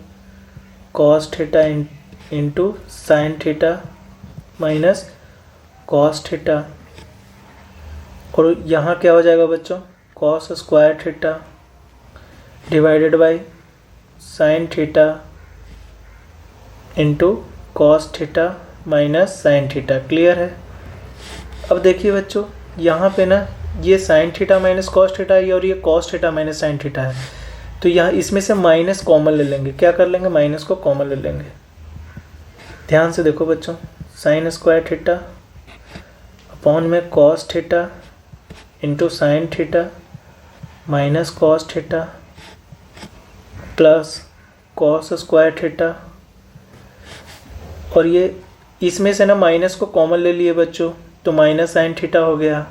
cos theta into sine theta minus cos theta, और यहाँ क्या हो जाएगा बच्चों, cos square theta divided by sine theta into cos theta minus sine theta. Clear है। अब देखिए बच्चों यहाँ पे ना ये sine theta minus cos theta है और ये cos theta minus sine theta है, तो यहाँ इसमें से माइनस कॉमन ले लेंगे। क्या कर लेंगे, माइनस को कॉमन ले लेंगे। ध्यान से देखो बच्चों, साइन स्क्वायर थीटा अपॉन में cos theta into sine theta minus cos theta plus cos square theta, और ये इसमें से ना माइनस को कॉमन ले लिए बच्चों, तो माइनस साइन थीटा हो गया,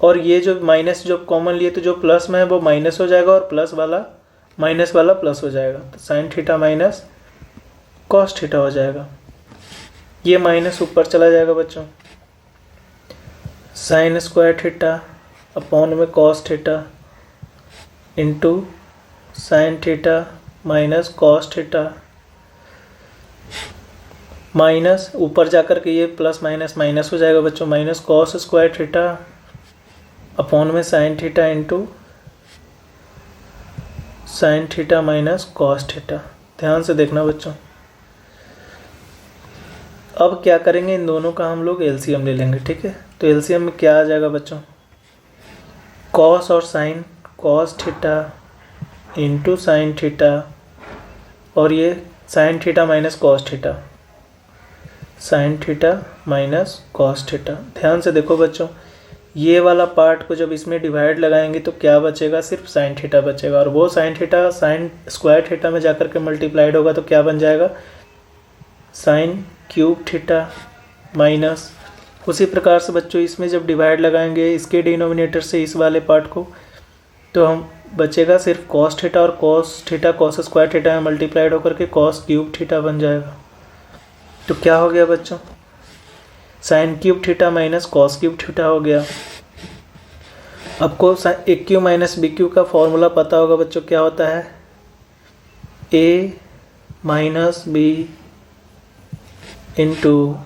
और ये जो माइनस जो कॉमन लिए तो जो प्लस में है वो माइनस हो जाएगा और प्लस वाला माइनस वाला प्लस हो जाएगा, तो sine theta minus cos theta हो जाएगा। ये माइनस ऊपर चला जाएगा बच्चों, साइन स्क्वायर थीटा अपॉन में cos theta into sine theta minus cos theta, minus ऊपर जाकर के ये प्लस माइनस माइनस हो जाएगा बच्चों, minus cos square theta upon में sine theta into sine theta minus cos theta. ध्यान से देखना बच्चों। अब क्या करेंगे, इन दोनों का हम लोग एलसीएम ले लेंगे। ठीक है। तो एलसीएम में क्या आ जाएगा बच्चों, कॉस और sine, cos theta into sine theta, और ये sine theta minus cos theta, sine theta minus cos theta. ध्यान से देखो बच्चों, ये वाला पार्ट को जब इसमें डिवाइड लगाएंगे तो क्या बचेगा, सिर्फ साइन थीटा बचेगा, और वो sign theta sine square theta में जाकर के मल्टीप्लाइड होगा तो क्या बन जाएगा, साइन क्यूब थीटा माइनस। उसी प्रकार से बच्चों इसमें जब डिवाइड लगाएंगे इसके डिनोमिनेटर से इस वाले पार्ट को, तो हम बचेगा सिर्फ कॉस थीटा, और cos theta cos square theta में मल्टीप्लाइड होकर के कॉस क्यूब थीटा बन जाएगा। तो क्या हो गया बच्चों, sine cube theta minus cos cube theta हो गया। आपको A cube minus B cube का फॉर्मूला पता होगा बच्चों, क्या होता है, A minus B into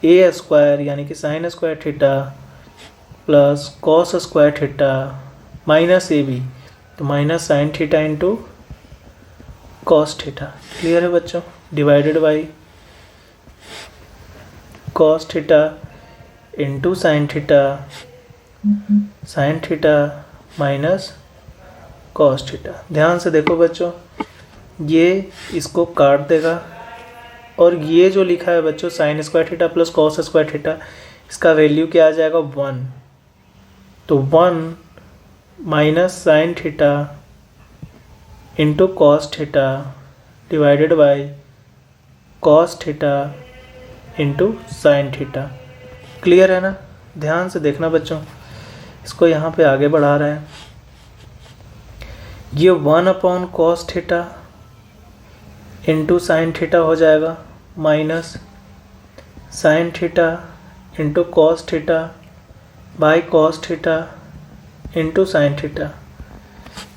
A square यानी कि sine square theta plus cos square theta minus A B, तो minus sine theta into cos theta. Clear है बच्चों? Divided by cos theta into sine theta, sine theta minus cos theta. ध्यान से देखो बच्चों, ये इसको काट देगा और ये जो लिखा है बच्चों sign square theta plus cos square theta, इसका वैल्यू क्या आ जाएगा 1। तो 1 minus sine theta into cos theta divided by cos theta into sine theta. Clear है ना? ध्यान से देखना बच्चों, इसको यहाँ पे आगे बढ़ा रहे हैं। ये 1 upon cos theta into sine theta हो जाएगा minus sine theta into cos theta by cos theta into sine theta.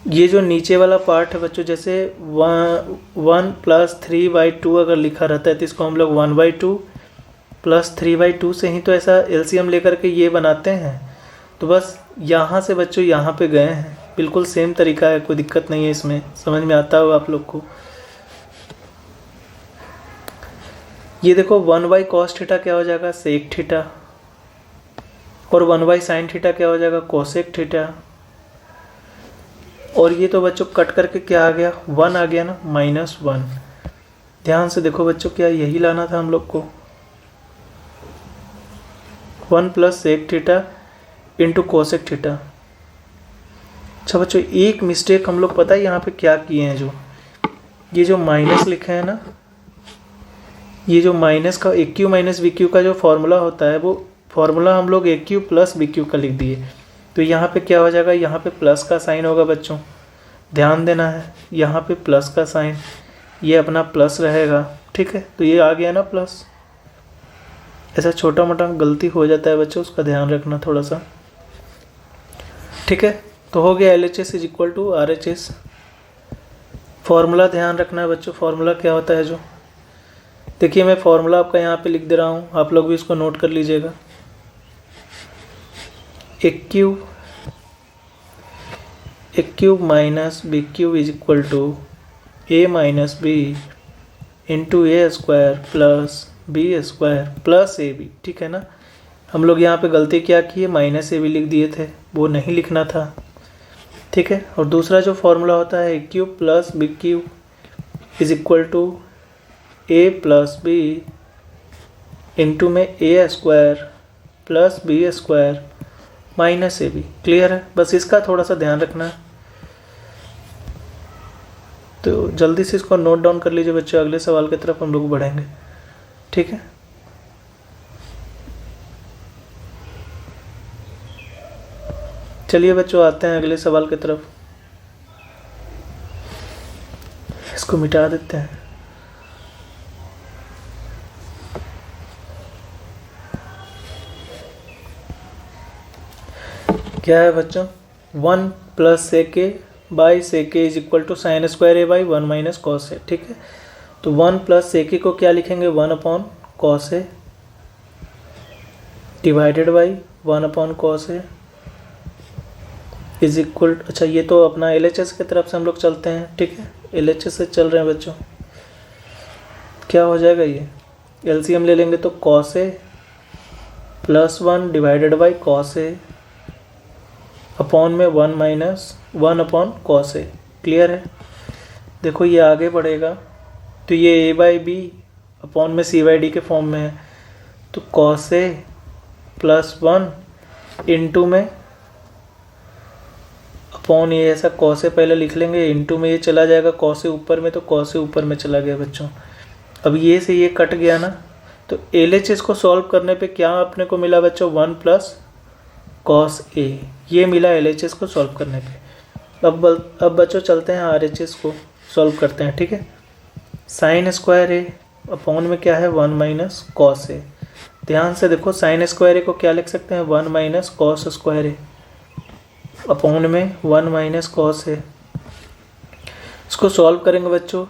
ये जो नीचे वाला पार्ट है बच्चों, जैसे 1 प्लस 3/2 अगर लिखा रहता है तो इसको हम लोग 1/2 प्लस 3/2 से ही तो ऐसा एलसीएम लेकर के ये बनाते हैं। तो बस यहाँ से बच्चों यहाँ पे गए हैं, बिल्कुल सेम तरीका है, कोई दिक्कत नहीं है इसमें, समझ में आता होगा आप लोग को। ये देखो 1/cos थीटा क्या हो जाएगा सेक थीटा, और 1/sin थीटा क्या हो जाएगा कोसेक थीटा। और ये तो बच्चों कट करके क्या आ गया 1 आ गया ना, -1। ध्यान से देखो बच्चों, क्या यही लाना था हम लोग को, 1 plus sec theta into cosec theta. अच्छा बच्चों, एक मिस्टेक हम लोग पता है यहाँ पे क्या किए हैं, जो ये जो माइनस लिखे हैं ना, ये जो माइनस का AQ माइनस BQ का जो फॉर्मूला होता है, वो फॉर्मूला हम लोग AQ प्लस BQ का लिख दिए। तो यहाँ पे क्या हो जाएगा, यहाँ पे प्लस का साइन होगा बच्चों, ध्यान देना है, यहाँ पे प्लस का साइन, ये अपना प्लस रहेगा। ठीक है, तो ये आ गया ना प्लस। ऐसा छोटा मोटा गलती हो जाता है बच्चों, उसका ध्यान रखना थोड़ा सा। ठीक है, तो हो गया LHS is equal to RHS। Formula ध्यान रखना है बच्चों, फॉर्मूला क्या होता है जो, देखिए मैं फॉर्मूला आपका यहाँ पे लिख दे रहा हूँ, आप लोग भी इसको नोट कर लीजिएगा। A cube minus B cube is equal to A minus B into A square plus B square plus AB। ठीक है ना? हम लोग यहाँ पे गलती क्या की है, माइनस AB लिख दिए थे, वो नहीं लिखना था। ठीक है, और दूसरा जो फॉर्मूला होता है A cube plus B cube is equal to A plus B into में A square plus B square minus AB। Clear है? बस इसका थोड़ा सा ध्यान रखना है। तो जल्दी से इसको नोट डाउन कर लीजिए बच्चों, अगले सवाल की तरफ हम लोग बढ़ेंगे। ठीक है, चलिए बच्चों आते हैं अगले सवाल की तरफ। इसको मिटा देते हैं। क्या है बच्चों, 1 plus sec A by sec A is equal to sine square A by 1 minus cos A. ठीक है, तो 1 प्लस सेक ए को क्या लिखेंगे 1 upon cos A divided by 1 upon cos A is equal, अच्छा ये तो अपना LHS की तरफ से हम लोग चलते हैं। ठीक है, LHS से चल रहे हैं बच्चों, क्या हो जाएगा, ये LCM ले लेंगे तो cos A plus 1 divided by cos A upon में 1 माइनस 1 अपॉन कॉस ए। क्लियर है? देखो ये आगे बढ़ेगा तो ये A बाई बी अपॉन में C बाई डी के फॉर्म में है, तो कॉस ए प्लस 1 इंटू में अपॉन ये, ऐसा कॉस ए पहले लिख लेंगे, इंटू में ये चला जाएगा कॉस ए ऊपर में, तो कॉस ए ऊपर में चला गया बच्चों। अब ये से ये कट गया ना, तो LHS को सॉल्व करने पे क्या अपने को मिला बच्चों 1 प्लस कॉस ए, ये मिला LHS को सॉल्व करने पे। अब बच्चों चलते हैं RHS को सॉल्व करते हैं। ठीक है, साइन स्क्वायर ए अपॉन में क्या है 1 माइनस कॉस ए। ध्यान से देखो, साइन स्क्वायर ए को क्या लिख सकते हैं 1 minus cos square A upon में 1 माइनस कॉस ए। इसको सॉल्व करेंगे बच्चों,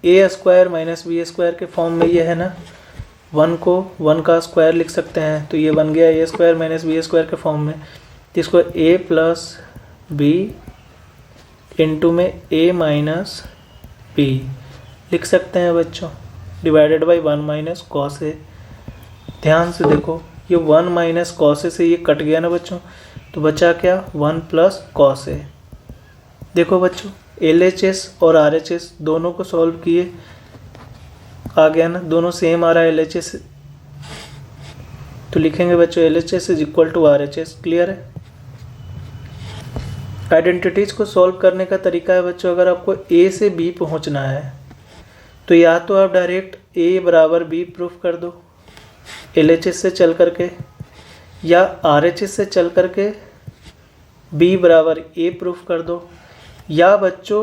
ए स्क्वायर माइनस बी स्क्वायर के फॉर्म में ये है ना, 1 को 1 का स्क्वायर लिख सकते हैं, तो ये बन गया ए स्क्वायर माइनस बी स्क्वायर के फॉर्म में। तो इसको ए प्लस बी इंटू में ए माइनस बी लिख सकते हैं बच्चों, डिवाइडेड बाई 1 माइनस कॉस ए। ध्यान से देखो, ये 1 माइनस कॉस ए से ये कट गया ना बच्चों, तो बचा क्या, 1 प्लस कॉस ए। देखो बच्चों, LHS और RHS दोनों को सॉल्व किए, आ गया ना, दोनों सेम आ रहा है LHS, तो लिखेंगे बच्चों LHS is equal to RHS। Clear है। आइडेंटिटीज को सॉल्व करने का तरीका है बच्चों, अगर आपको A से B पहुंचना है तो या तो आप डायरेक्ट A बराबर B प्रूफ कर दो LHS से चल करके, या RHS से चल करके B बराबर A प्रूफ कर दो, या बच्चों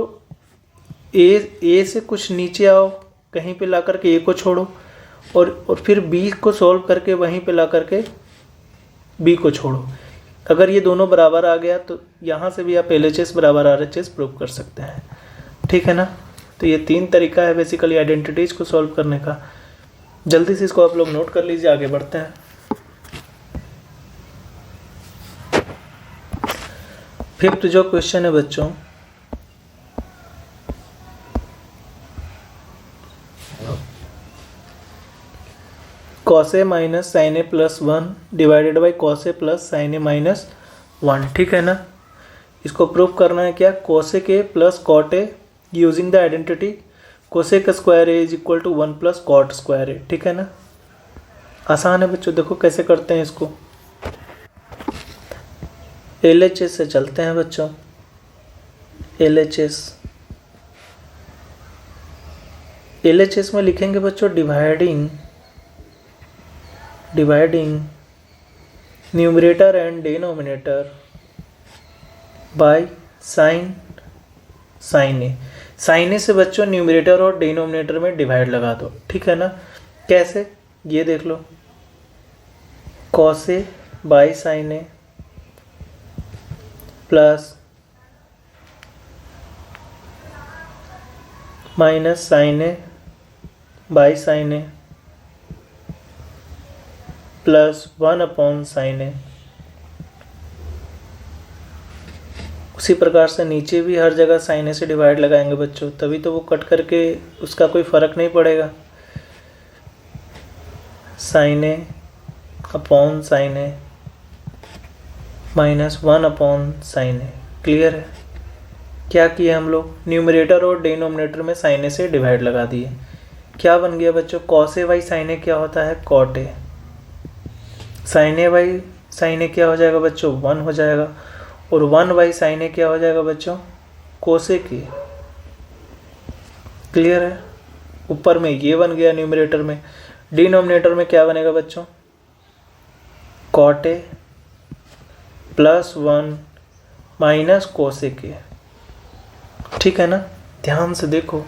A से कुछ नीचे आओ, कहीं पे ला करके A को छोड़ो, और फिर B को सॉल्व करके वहीं पे ला करके B को छोड़ो। अगर ये दोनों बराबर आ गया तो यहाँ से भी आप LHS बराबर RHS प्रूव कर सकते हैं। ठीक है ना। तो ये 3 तरीका है बेसिकली आइडेंटिटीज को सॉल्व करने का। जल्दी से इसको आप लोग नोट कर लीजिए, आगे बढ़ते हैं। फिफ्थ जो क्वेश्चन है बच्चों, cos A minus sine A plus 1 divided by cos A plus sine A minus 1। ठीक है ना। इसको प्रूव करना है क्या, cosec A plus cot A using the identity cosec square A is equal to 1 plus cot square A. ठीक है ना। आसान है बच्चों, देखो कैसे करते हैं इसको। LHS से चलते हैं बच्चों, LHS में लिखेंगे बच्चों dividing numerator and denominator by sine A. Sine A से बच्चों न्यूमरेटर और डिनोमिनेटर में डिवाइड लगा दो। ठीक है ना। कैसे, ये देख लो, cos A by sine A plus minus sine A by sine A plus 1 upon sine A. उसी प्रकार से नीचे भी हर जगह साइन ए से डिवाइड लगाएंगे बच्चों, तभी तो वो कट करके उसका कोई फर्क नहीं पड़ेगा। Sign A upon sine A minus 1 upon sine A. Clear है। क्या किया हम लोग, न्यूमरेटर और डिनोमिनेटर में साइन ए से डिवाइड लगा दिए। क्या बन गया बच्चों, cos A by sine A क्या होता है, cot A. Sine A by sine A क्या हो जाएगा बच्चों, 1 हो जाएगा, और 1 बाई साइन ए क्या हो जाएगा बच्चों, कोसेक ए। क्लियर है। ऊपर में ये बन गया न्यूमरेटर में, डिनोमिनेटर में क्या बनेगा बच्चों, cot A plus 1 minus cosec A. ठीक है ना। ध्यान से देखो,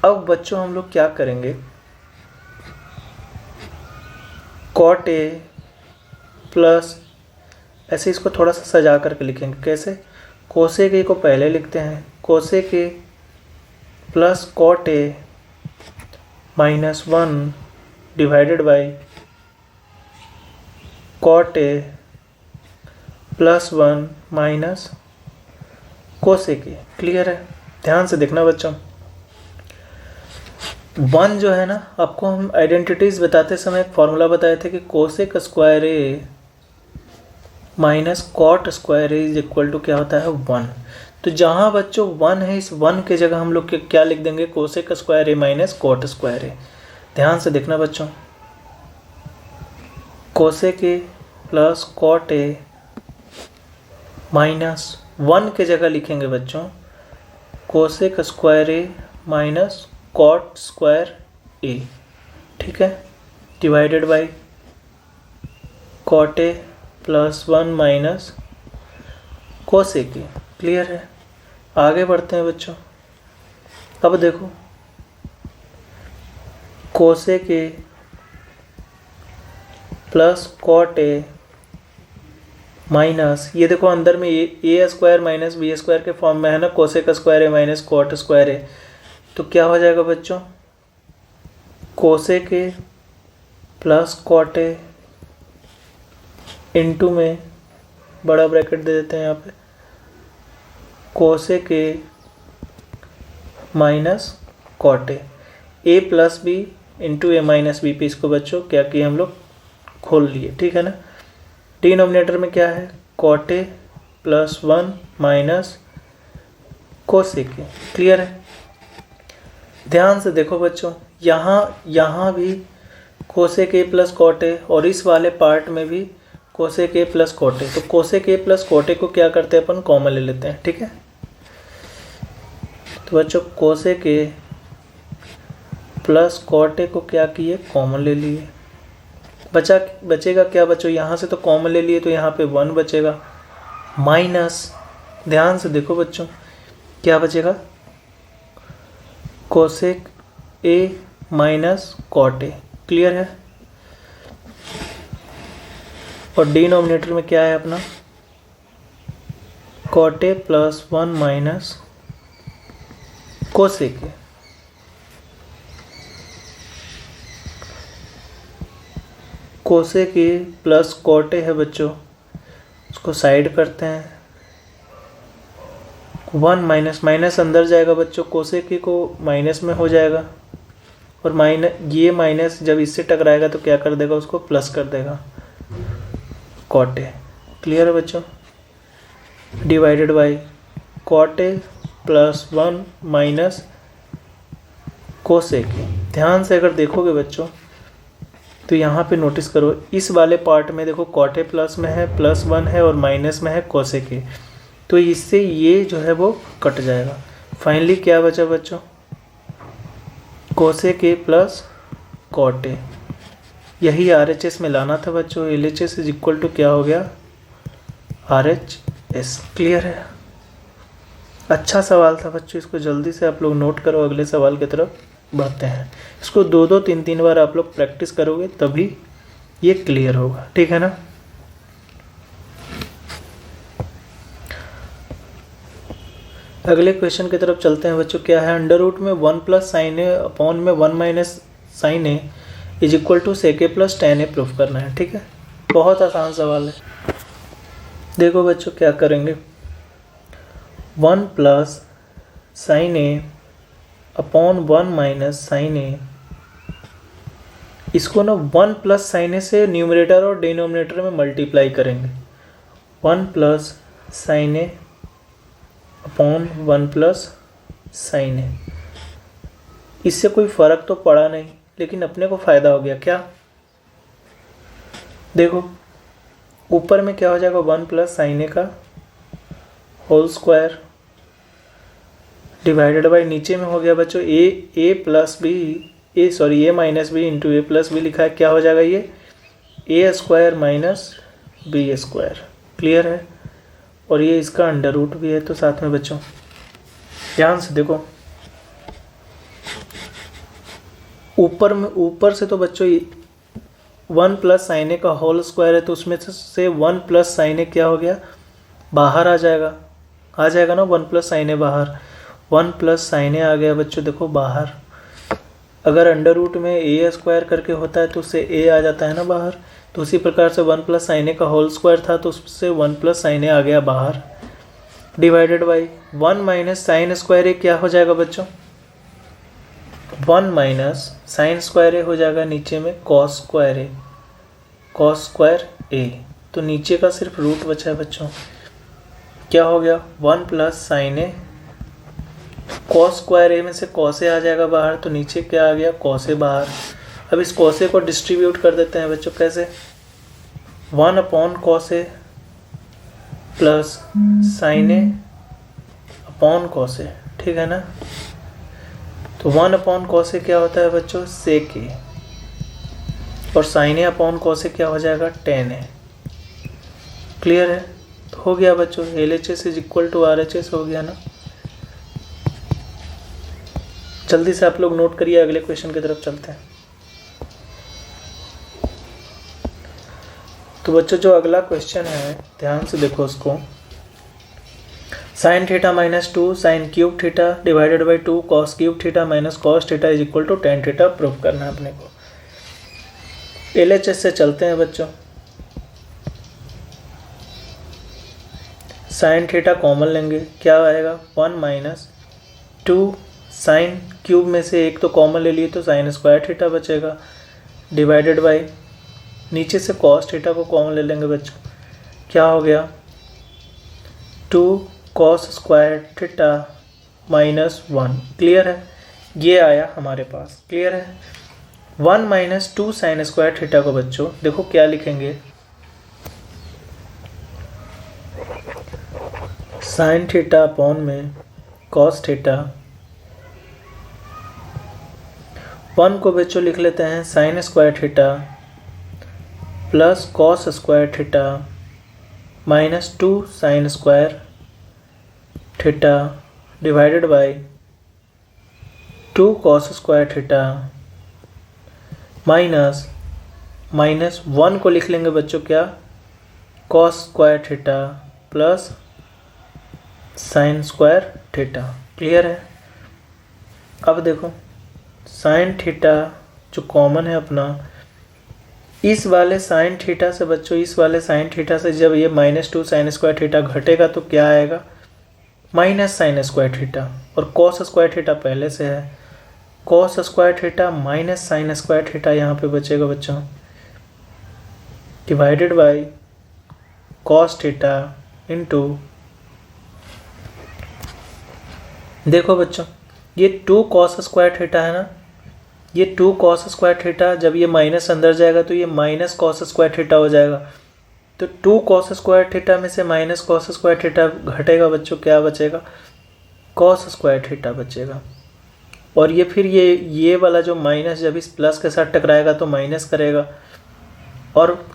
अब बच्चों हम लोग क्या करेंगे, कॉट ए प्लस, ऐसे इसको थोड़ा सा सजा करके लिखेंगे। कैसे, कोसेक ए को पहले लिखते हैं, cosec A plus cot A minus 1 divided by cot A plus 1 minus cosec A. Clear है। ध्यान से देखना बच्चों, 1 जो है ना, आपको हम आइडेंटिटीज बताते समय एक फॉर्मूला बताए थे कि cosec square A minus cot square A is equal to क्या होता है, 1। तो जहाँ बच्चों 1 है, इस 1 के जगह हम लोग क्या लिख देंगे, cosec square A minus cot square A. ध्यान से देखना बच्चों, cosec A plus cot A minus 1 के जगह लिखेंगे बच्चों cosec square A minus cot square A. ठीक है। Divided by cot A plus 1 minus cosec A. Clear है। आगे बढ़ते हैं बच्चों। अब देखो, cosec A plus cot A minus, ये देखो अंदर में A square minus B square के फॉर्म में है ना, cosec square A minus cot square A. तो क्या हो जाएगा बच्चों, cosec A plus cot A into में बड़ा ब्रैकेट दे देते हैं यहाँ पे, cosec A minus cot A plus B into A minus B पे इसको बच्चों क्या किए हम लोग, खोल लिए, ठीक है ना। डिनोमिनेटर में क्या है, cot A plus 1 minus cosec A, clear है। ध्यान से देखो बच्चों, यहाँ भी cosec A plus cot A और इस वाले पार्ट में भी cosec A plus cot A. तो cosec A plus cot A को क्या करते हैं अपन, कॉमन ले लेते हैं, ठीक है। तो बच्चों cosec A plus cot A को क्या किए, कॉमन ले लिए। बचेगा क्या बच्चों, यहाँ से तो कॉमन ले लिए तो यहाँ पे 1 बचेगा, माइनस, ध्यान से देखो बच्चों क्या बचेगा, cosec A minus cot A, clear है। और डिनोमिनेटर में क्या है अपना, cot A plus 1 minus cosec A. Cosec A plus cot A है बच्चों, उसको साइड करते हैं, 1 माइनस माइनस अंदर जाएगा बच्चों, कोसेक ए को माइनस में हो जाएगा और ये माइनस जब इससे टकराएगा तो क्या कर देगा, उसको प्लस कर देगा, कॉट ए, क्लियर है बच्चों। Divided by cot A plus 1 minus cosec A. ध्यान से अगर देखोगे बच्चों तो यहाँ पे नोटिस करो, इस वाले पार्ट में देखो कॉट ए प्लस में है, प्लस 1 है और माइनस में है कोसेक ए, तो इससे ये जो है वो कट जाएगा। फाइनली क्या बचा बच्चों, cosec A plus cot A. यही RHS में लाना था बच्चों, LHS इज इक्वल टू क्या हो गया, RHS, क्लियर है। अच्छा सवाल था बच्चों, इसको जल्दी से आप लोग नोट करो, अगले सवाल की तरफ बढ़ते हैं। इसको 2-2 3-3 बार आप लोग प्रैक्टिस करोगे तभी ये क्लियर होगा, ठीक है ना। अगले क्वेश्चन की तरफ चलते हैं बच्चों। क्या है, अंडर रूट में 1 प्लस साइन ए अपॉन में 1 minus sine A is equal to sec A plus tan A proof करना है, ठीक है। बहुत आसान सवाल है। देखो बच्चों क्या करेंगे, 1 plus sine A upon 1 minus sine ए, इसको ना 1 प्लस साइन ए से न्यूमरेटर और डिनोमिनेटर में मल्टीप्लाई करेंगे। 1 plus sine A upon 1 plus sine ए, इससे कोई फ़र्क तो पड़ा नहीं लेकिन अपने को फ़ायदा हो गया। क्या, देखो ऊपर में क्या हो जाएगा, 1 प्लस साइन ए का होल स्क्वायर डिवाइडेड बाई नीचे में हो गया बच्चों A plus B, A minus B into A plus B लिखा है, क्या हो जाएगा ये A square minus B square, clear है। और ये इसका अंडर रूट भी है तो साथ में बच्चों ध्यान से देखो, ऊपर से तो बच्चों 1 प्लस साइन ए का होल स्क्वायर है तो उसमें से 1 प्लस साइन ए क्या हो गया, बाहर आ जाएगा ना, 1 प्लस साइन ए बाहर, 1 प्लस साइन ए आ गया बच्चों देखो बाहर। अगर अंडर रूट में ए स्क्वायर करके होता है तो उससे ए आ जाता है ना बाहर, तो उसी प्रकार से 1 प्लस साइन ए का होल स्क्वायर था तो उससे 1 प्लस साइन ए आ गया बाहर, divided by 1 minus sine square A क्या हो जाएगा बच्चों, 1 माइनस साइन स्क्वायर ए हो जाएगा नीचे में कॉस स्क्वायर ए, तो नीचे का सिर्फ रूट बचा है बच्चों, क्या हो गया 1 प्लस साइन ए, कॉस स्क्वायर ए में से कॉस ए आ जाएगा बाहर तो नीचे क्या आ गया, कॉस ए बाहर। अब इस कॉस ए को डिस्ट्रीब्यूट कर देते हैं बच्चों, कैसे, 1 upon cos A plus sine A upon cos A, ठीक है ना। तो 1 अपॉन कॉस ए क्या होता है बच्चों, सेक ए, और साइन ए अपॉन कॉस ए क्या हो जाएगा, टेन ए, क्लियर है। तो हो गया बच्चों LHS is equal to RHS हो गया ना। जल्दी से आप लोग नोट करिए, अगले क्वेश्चन की तरफ चलते हैं। तो बच्चों जो अगला क्वेश्चन है ध्यान से देखो उसको, sine theta minus 2 sine cube theta divided by 2 cos cube theta minus cos theta is equal to tan theta prove करना है अपने को। LHS से चलते हैं बच्चों, साइन थीटा कॉमन लेंगे, क्या आएगा 1 माइनस 2 साइन क्यूब में से एक तो कॉमन ले लिए तो साइन स्क्वायर थीटा बचेगा, डिवाइडेड बाई नीचे से कॉस थीटा को कॉमन ले लेंगे बच्चों, क्या हो गया 2 कॉस स्क्वायर थीटा -1। क्लियर है, ये आया हमारे पास। क्लियर है। 1 - 2 साइन स्क्वायर थीटा को बच्चों देखो क्या लिखेंगे, साइन थीटा अपॉन में कॉस थीटा। 1 को बच्चों लिख लेते हैं sign square theta plus cos square theta -2 sign square theta divided by 2 cos square theta minus 1 को लिख लेंगे बच्चों क्या, cos square theta plus sine square theta. Clear है। अब देखो साइन थीटा जो कॉमन है अपना, इस वाले साइन थीटा से बच्चों, इस वाले साइन थीटा से जब ये -2 साइन स्क्वायर थीटा घटेगा तो क्या आएगा, माइनस साइन स्क्वायर थीटा। और कॉस स्क्वायर थीटा पहले से है, cos square theta minus sine square theta यहाँ पे बचेगा बच्चों, divided by cos theta into, देखो बच्चों ये 2 कॉस स्क्वायर थीटा है ना, ये 2 कॉस स्क्वायर थीटा जब ये माइनस अंदर जाएगा तो ये माइनस कॉस स्क्वायर थीटा हो जाएगा। तो 2 कॉस स्क्वायर थीटा में से माइनस कॉस स्क्वायर थीटा घटेगा बच्चों, क्या बचेगा, कॉस स्क्वायर थीटा बचेगा। और ये फिर ये वाला जो माइनस जब इस प्लस के साथ टकराएगा तो माइनस करेगा, और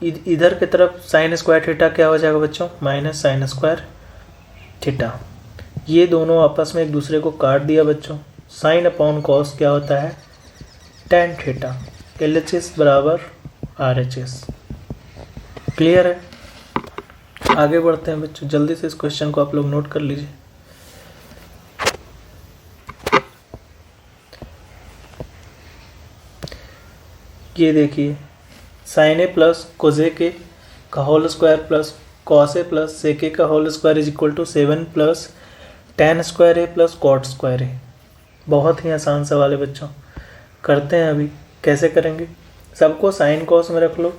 इधर की तरफ साइन स्क्वायर थीटा क्या हो जाएगा बच्चों, माइनस साइन स्क्वायर थीटा। ये दोनों आपस में एक दूसरे को काट दिया बच्चों। साइन अपॉन कॉस क्या होता है, tan थीटा। LHS बराबर RHS। क्लियर है। आगे बढ़ते हैं बच्चों, जल्दी से इस क्वेश्चन को आप लोग नोट कर लीजिए। ये देखिए sine A plus cosec A का whole square plus cos A plus sec A का whole square is equal to 7 plus tan square A plus cot square A. बहुत ही आसान सवाल है बच्चों, करते हैं अभी। कैसे करेंगे, सबको साइन कॉस में रख लो,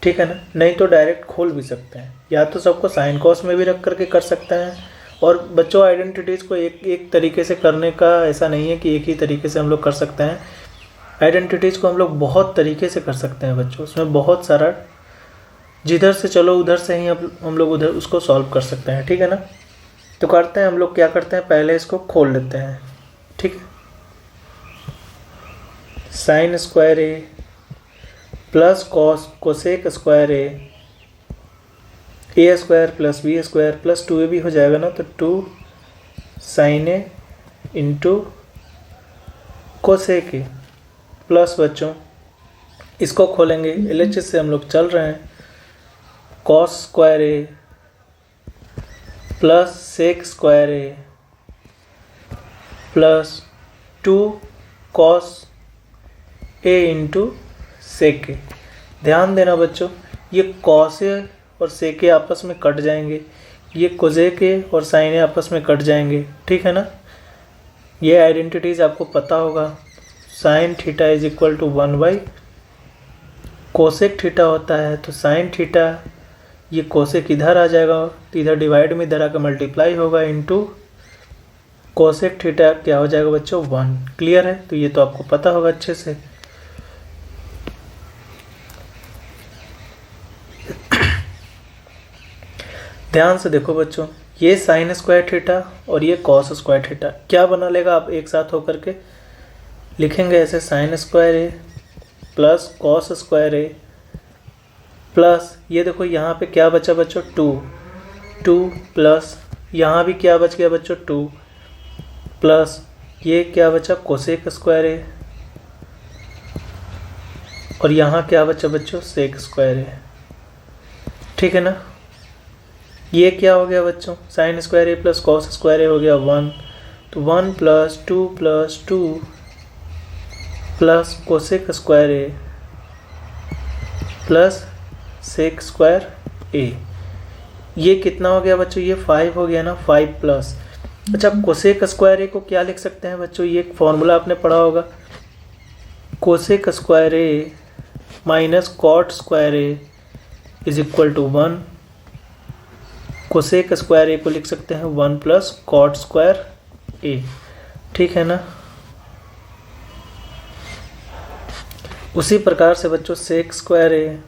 ठीक है ना, नहीं तो डायरेक्ट खोल भी सकते हैं, या तो सबको साइन कॉस में भी रख करके कर सकते हैं। और बच्चों आइडेंटिटीज़ को एक तरीके से करने का ऐसा नहीं है कि एक ही तरीके से हम लोग कर सकते हैं। आइडेंटिटीज़ को हम लोग बहुत तरीके से कर सकते हैं बच्चों, उसमें बहुत सारा, जिधर से चलो उधर से ही हम लोग उधर उसको सॉल्व कर सकते हैं, ठीक है ना। तो करते हैं हम लोग, क्या करते हैं, पहले इसको खोल लेते हैं, ठीक है। Sine square A plus cos cosec square A square plus B square plus 2a भी हो जाएगा ना, तो 2 sine A into cosec A plus बच्चों इसको खोलेंगे, LHS से हम लोग चल रहे हैं, cos square A plus sec square A plus 2 cos A into sec ए। ध्यान देना बच्चों, ये कॉस ए और सेक ए आपस में कट जाएंगे, ये कोसेक ए और साइन ए आपस में कट जाएंगे, ठीक है ना। ये आइडेंटिटीज आपको पता होगा। Sine theta is equal to 1/, cosec theta होता है तो साइन थीटा, ये कोसेक इधर आ जाएगा तो इधर डिवाइड में इधर आकर मल्टीप्लाई होगा, इंटू कोसेक थीटा क्या हो जाएगा बच्चों, 1। क्लियर है। तो ये तो आपको पता होगा अच्छे से। ध्यान से देखो बच्चों, ये साइन स्क्वायर थीटा और ये कॉस स्क्वायर थीटा क्या बना लेगा, आप एक साथ होकर के लिखेंगे ऐसे, sign square A plus cos square A plus, ये देखो यहाँ पे क्या बचा बच्चों, 2 प्लस यहाँ भी क्या बच गया बच्चों, 2 प्लस ये क्या बचा, कोसेक स्क्वायर ए, और यहाँ क्या बचा बच्चों, सेक स्क्वायर ए, ठीक है ना। ये क्या हो गया बच्चों, sign square A plus cos square ए हो गया 1, तो 1 plus 2 plus cosec square A plus sec square A. ये कितना हो गया बच्चों, ये 5 हो गया ना, 5 प्लस अच्छा, कोसेक स्क्वायर ए को क्या लिख सकते हैं बच्चों? ये एक फॉर्मूला आपने पढ़ा होगा, cosec square A minus cot square A is equal to 1। Cosec square A को लिख सकते हैं 1 प्लस कॉट स्क्वायर ए, ठीक है ना। उसी प्रकार से बच्चों sec square A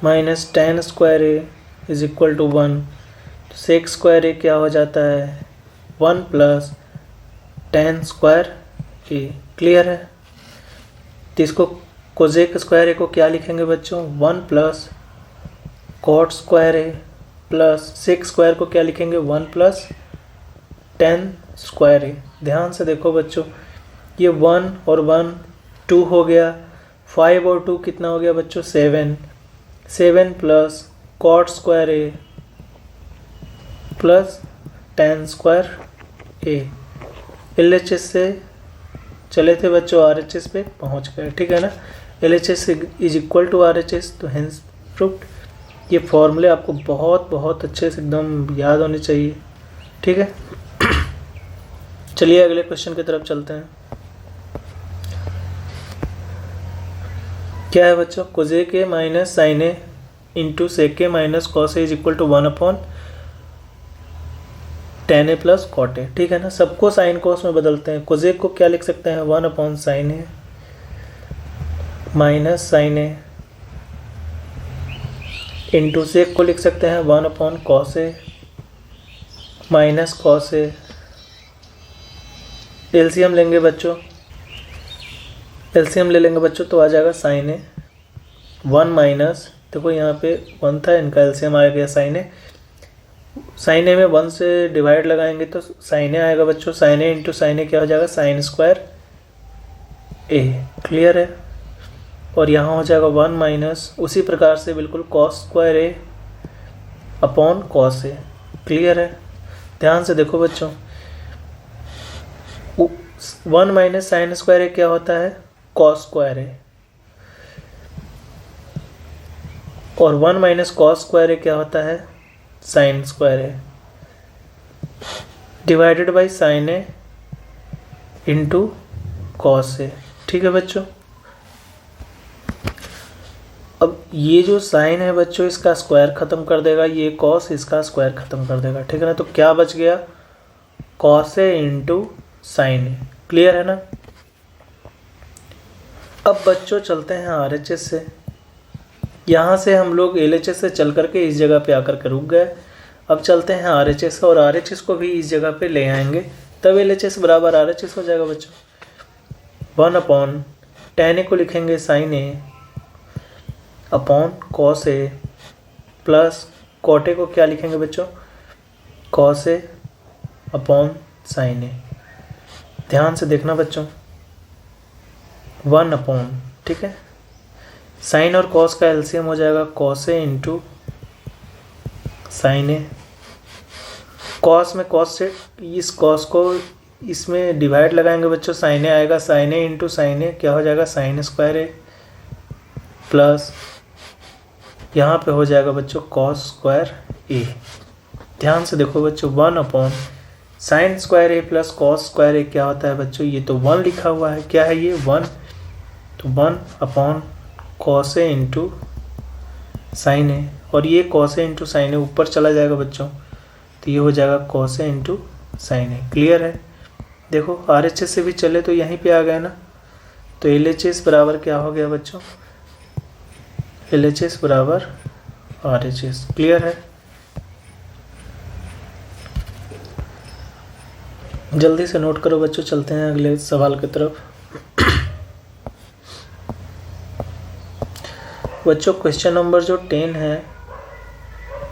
minus tan square A is equal to 1। Sec square A क्या हो जाता है? 1 plus tan square A, clear है। तो इसको कोसेक स्क्वायर ए को क्या लिखेंगे बच्चों? 1 plus cot square A plus sec square को क्या लिखेंगे? 1 प्लस टेन स्क्वायर ए। ध्यान से देखो बच्चों, ये 1 और 1 2 हो गया, 5 और 2 कितना हो गया बच्चों? 7। 7 plus cot square A plus tan square A. LHS से चले थे बच्चों, RHS पे पहुंच गए, ठीक है ना। LHS is equal to RHS, तो हेंस प्रूव्ड। ये फॉर्मूले आपको बहुत बहुत अच्छे से एकदम याद होने चाहिए, ठीक है। चलिए अगले क्वेश्चन की तरफ चलते हैं। क्या है बच्चों? Cosec A minus sine A into sec A minus cos A is equal to 1 upon tan A plus cot A, ठीक है ना। सबको साइन कॉस में बदलते हैं। कोसेक को क्या लिख सकते हैं? 1 upon sine A minus sine A into सेक को लिख सकते हैं 1 upon cos A minus cos A. LCM लेंगे बच्चों, एलसीएम ले लेंगे बच्चों तो आ जाएगा साइन ए 1 माइनस, देखो यहाँ पे 1 था, इनका एलसीएम आ गया साइन ए। साइन ए में 1 से डिवाइड लगाएंगे तो साइन ए आएगा बच्चों। Sign A into sine A क्या हो जाएगा? साइन स्क्वायर ए, क्लियर है। और यहाँ हो जाएगा 1 माइनस, उसी प्रकार से बिल्कुल cos square A upon cos A, clear है। ध्यान से देखो बच्चों, 1 माइनस साइन स्क्वायर ए क्या होता है? कॉस स्क्वायर ए, और 1 माइनस कॉस स्क्वायर ए क्या होता है? Sine square A, divided by sine A into cos A, ठीक है बच्चों। अब ये जो साइन है बच्चों, इसका स्क्वायर खत्म कर देगा, ये कॉस इसका स्क्वायर खत्म कर देगा, ठीक है ना। तो क्या बच गया? Cos A into sine A, clear है ना। अब बच्चों चलते हैं RHS से। यहाँ से हम लोग LHS से चल करके इस जगह पे आकर के रुक गए। अब चलते हैं RHS और RHS को भी इस जगह पे ले आएंगे, तब LHS बराबर RHS हो जाएगा बच्चों। 1 अपॉन टेन ए को लिखेंगे sine A upon cos A plus cot A को क्या लिखेंगे बच्चों? Cos A upon sine A. ध्यान से देखना बच्चों, 1 अपॉन, ठीक है, साइन और कॉस का एलसीएम हो जाएगा cos A into sine A. Cos में कॉस से इस कॉस को इसमें डिवाइड लगाएंगे बच्चों, साइन ए आएगा, sign A into sine A क्या हो जाएगा? साइन स्क्वायर ए प्लस यहाँ पे हो जाएगा बच्चों कॉस स्क्वायर ए। ध्यान से देखो बच्चों, 1 upon sign square A plus cos square A क्या होता है बच्चों? ये तो 1 लिखा हुआ है, क्या है ये? 1, तो 1 upon cos A into sine A, और ये cos A into sine A ऊपर चला जाएगा बच्चों, तो ये हो जाएगा cos A into sine A, clear है। देखो RHS से भी चले तो यहीं पे आ गए ना, तो LHS बराबर क्या हो गया बच्चों? LHS बराबर RHS, क्लियर है। जल्दी से नोट करो बच्चों, चलते हैं अगले सवाल की तरफ। बच्चों क्वेश्चन नंबर जो 10 है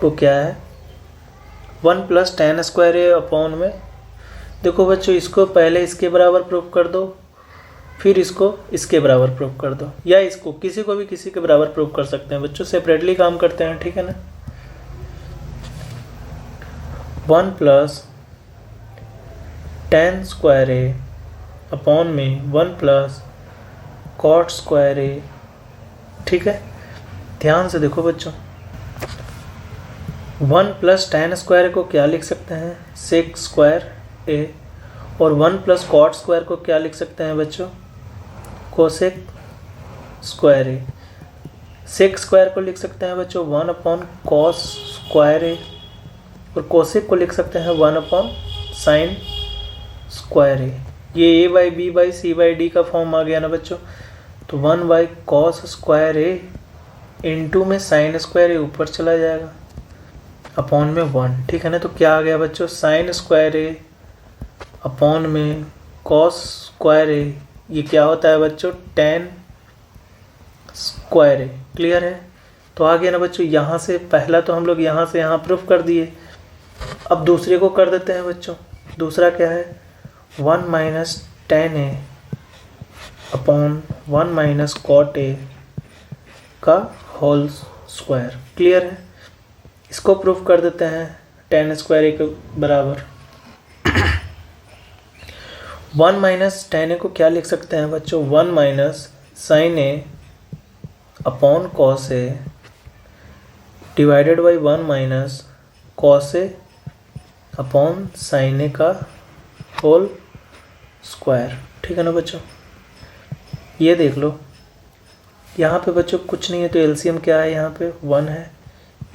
वो क्या है? 1 plus tan square A upon में, देखो बच्चों इसको पहले इसके बराबर प्रूव कर दो, फिर इसको इसके बराबर प्रूव कर दो, या इसको किसी को भी किसी के बराबर प्रूव कर सकते हैं बच्चों, सेपरेटली काम करते हैं, ठीक है ना। 1 plus tan square A upon में 1 प्लस कॉट स्क्वायर ए, ठीक है। ध्यान से देखो बच्चों, 1 प्लस tan स्क्वायर को क्या लिख सकते हैं, सेक स्क्वायर ए, और 1 प्लस कॉट स्क्वायर को क्या लिख सकते हैं बच्चों, कोसेक स्क्वायर ए। सेक स्क्वायर को लिख सकते हैं बच्चों 1 अपॉन कॉस स्क्वायर ए, और कोसेक को लिख सकते हैं 1 अपॉन साइन स्क्वायर ए। ये A by B by C by D का फॉर्म आ गया ना बच्चों, तो 1 by cos square A into में साइन स्क्वायर ए ऊपर चला जाएगा अपॉन में 1, ठीक है ना। तो क्या आ गया बच्चों, साइन स्क्वायर ए अपॉन में कॉस स्क्वायर ए, ये क्या होता है बच्चों, टेन स्क्वायर ए। क्लियर है। तो आ गया ना बच्चों, यहाँ से पहला तो हम लोग यहाँ से यहाँ प्रूफ कर दिए, अब दूसरे को कर देते हैं बच्चों। दूसरा क्या है, 1 minus tan A upon 1 minus cot A का होल स्क्वायर। क्लियर है। इसको प्रूफ कर देते हैं, टेन स्क्वायर ए के बराबर 1 माइनस टेन ए को क्या लिख सकते हैं बच्चों, 1 minus sine A upon cos A divided by 1 minus cos A upon sine A का होल स्क्वायर। ठीक है ना बच्चों। ये देख लो, यहाँ पे बच्चों कुछ नहीं है तो एलसीएम क्या है, यहाँ पे 1 है,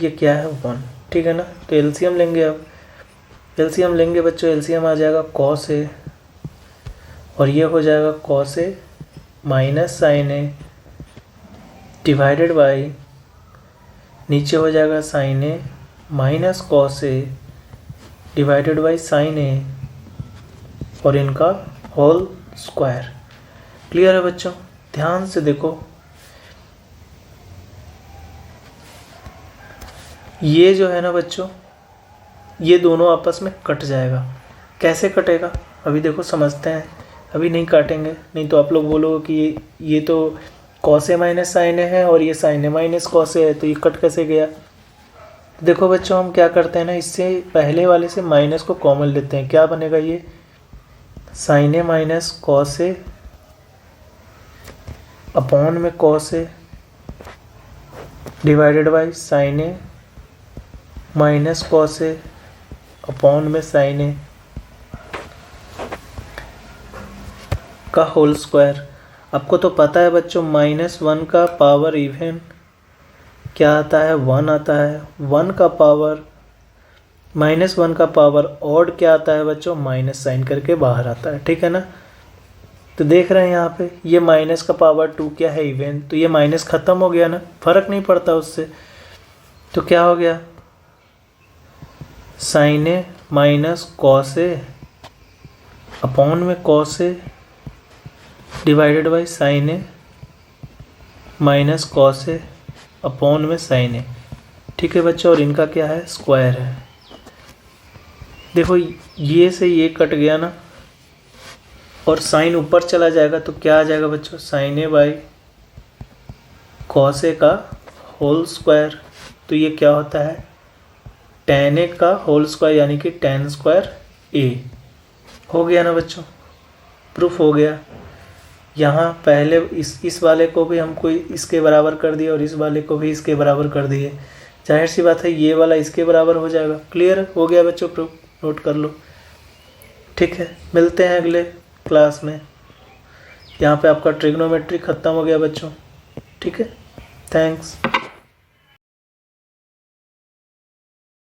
ये क्या है 1। ठीक है ना। तो एलसीएम लेंगे, अब एलसीएम लेंगे बच्चों, एलसीएम आ जाएगा कॉस ए और ये हो जाएगा cos A minus sine A divided by, नीचे हो जाएगा sine A minus cos A divided by sine A और इनका होल स्क्वायर। क्लियर है बच्चों। ध्यान से देखो, ये जो है ना बच्चों, ये दोनों आपस में कट जाएगा। कैसे कटेगा अभी देखो समझते हैं, अभी नहीं काटेंगे नहीं तो आप लोग बोलोगे कि ये तो कॉस ए माइनस साइन ए है और ये साइन ए माइनस कॉस ए है, तो ये कट कैसे गया। देखो बच्चों, हम क्या करते हैं ना, इससे पहले वाले से माइनस को कॉमन लेते हैं। क्या बनेगा, ये sign A minus cos A upon में cos A divided by sine A minus cos A upon में साइन ए का होल स्क्वायर। आपको तो पता है बच्चों, -1 का पावर इवन क्या आता है, 1 आता है। 1 का पावर -1 का पावर ऑड क्या आता है बच्चों, माइनस साइन करके बाहर आता है। ठीक है ना। तो देख रहे हैं यहाँ पे, ये माइनस का पावर 2 क्या है, इवन, तो ये माइनस ख़त्म हो गया ना, फर्क नहीं पड़ता उससे। तो क्या हो गया, sign A minus cos A upon में cos A divided by sine A minus cos A upon में साइन ए। ठीक है बच्चों, और इनका क्या है, स्क्वायर है। देखो ये से ये कट गया ना, और साइन ऊपर चला जाएगा तो क्या आ जाएगा बच्चों, sign A by cos A का होल स्क्वायर। तो ये क्या होता है, टेन ए का होल स्क्वायर यानी कि टेन स्क्वायर ए। हो गया ना बच्चों, प्रूफ हो गया। यहाँ पहले इस वाले को भी हम कोई इसके बराबर कर दिए और इस वाले को भी इसके बराबर कर दिए, जाहिर सी बात है ये वाला इसके बराबर हो जाएगा। क्लियर हो गया बच्चों, प्रूफ नोट कर लो। ठीक है, मिलते हैं अगले क्लास में। यहाँ पे आपका ट्रिग्नोमेट्री ख़त्म हो गया बच्चों। ठीक है, थैंक्स।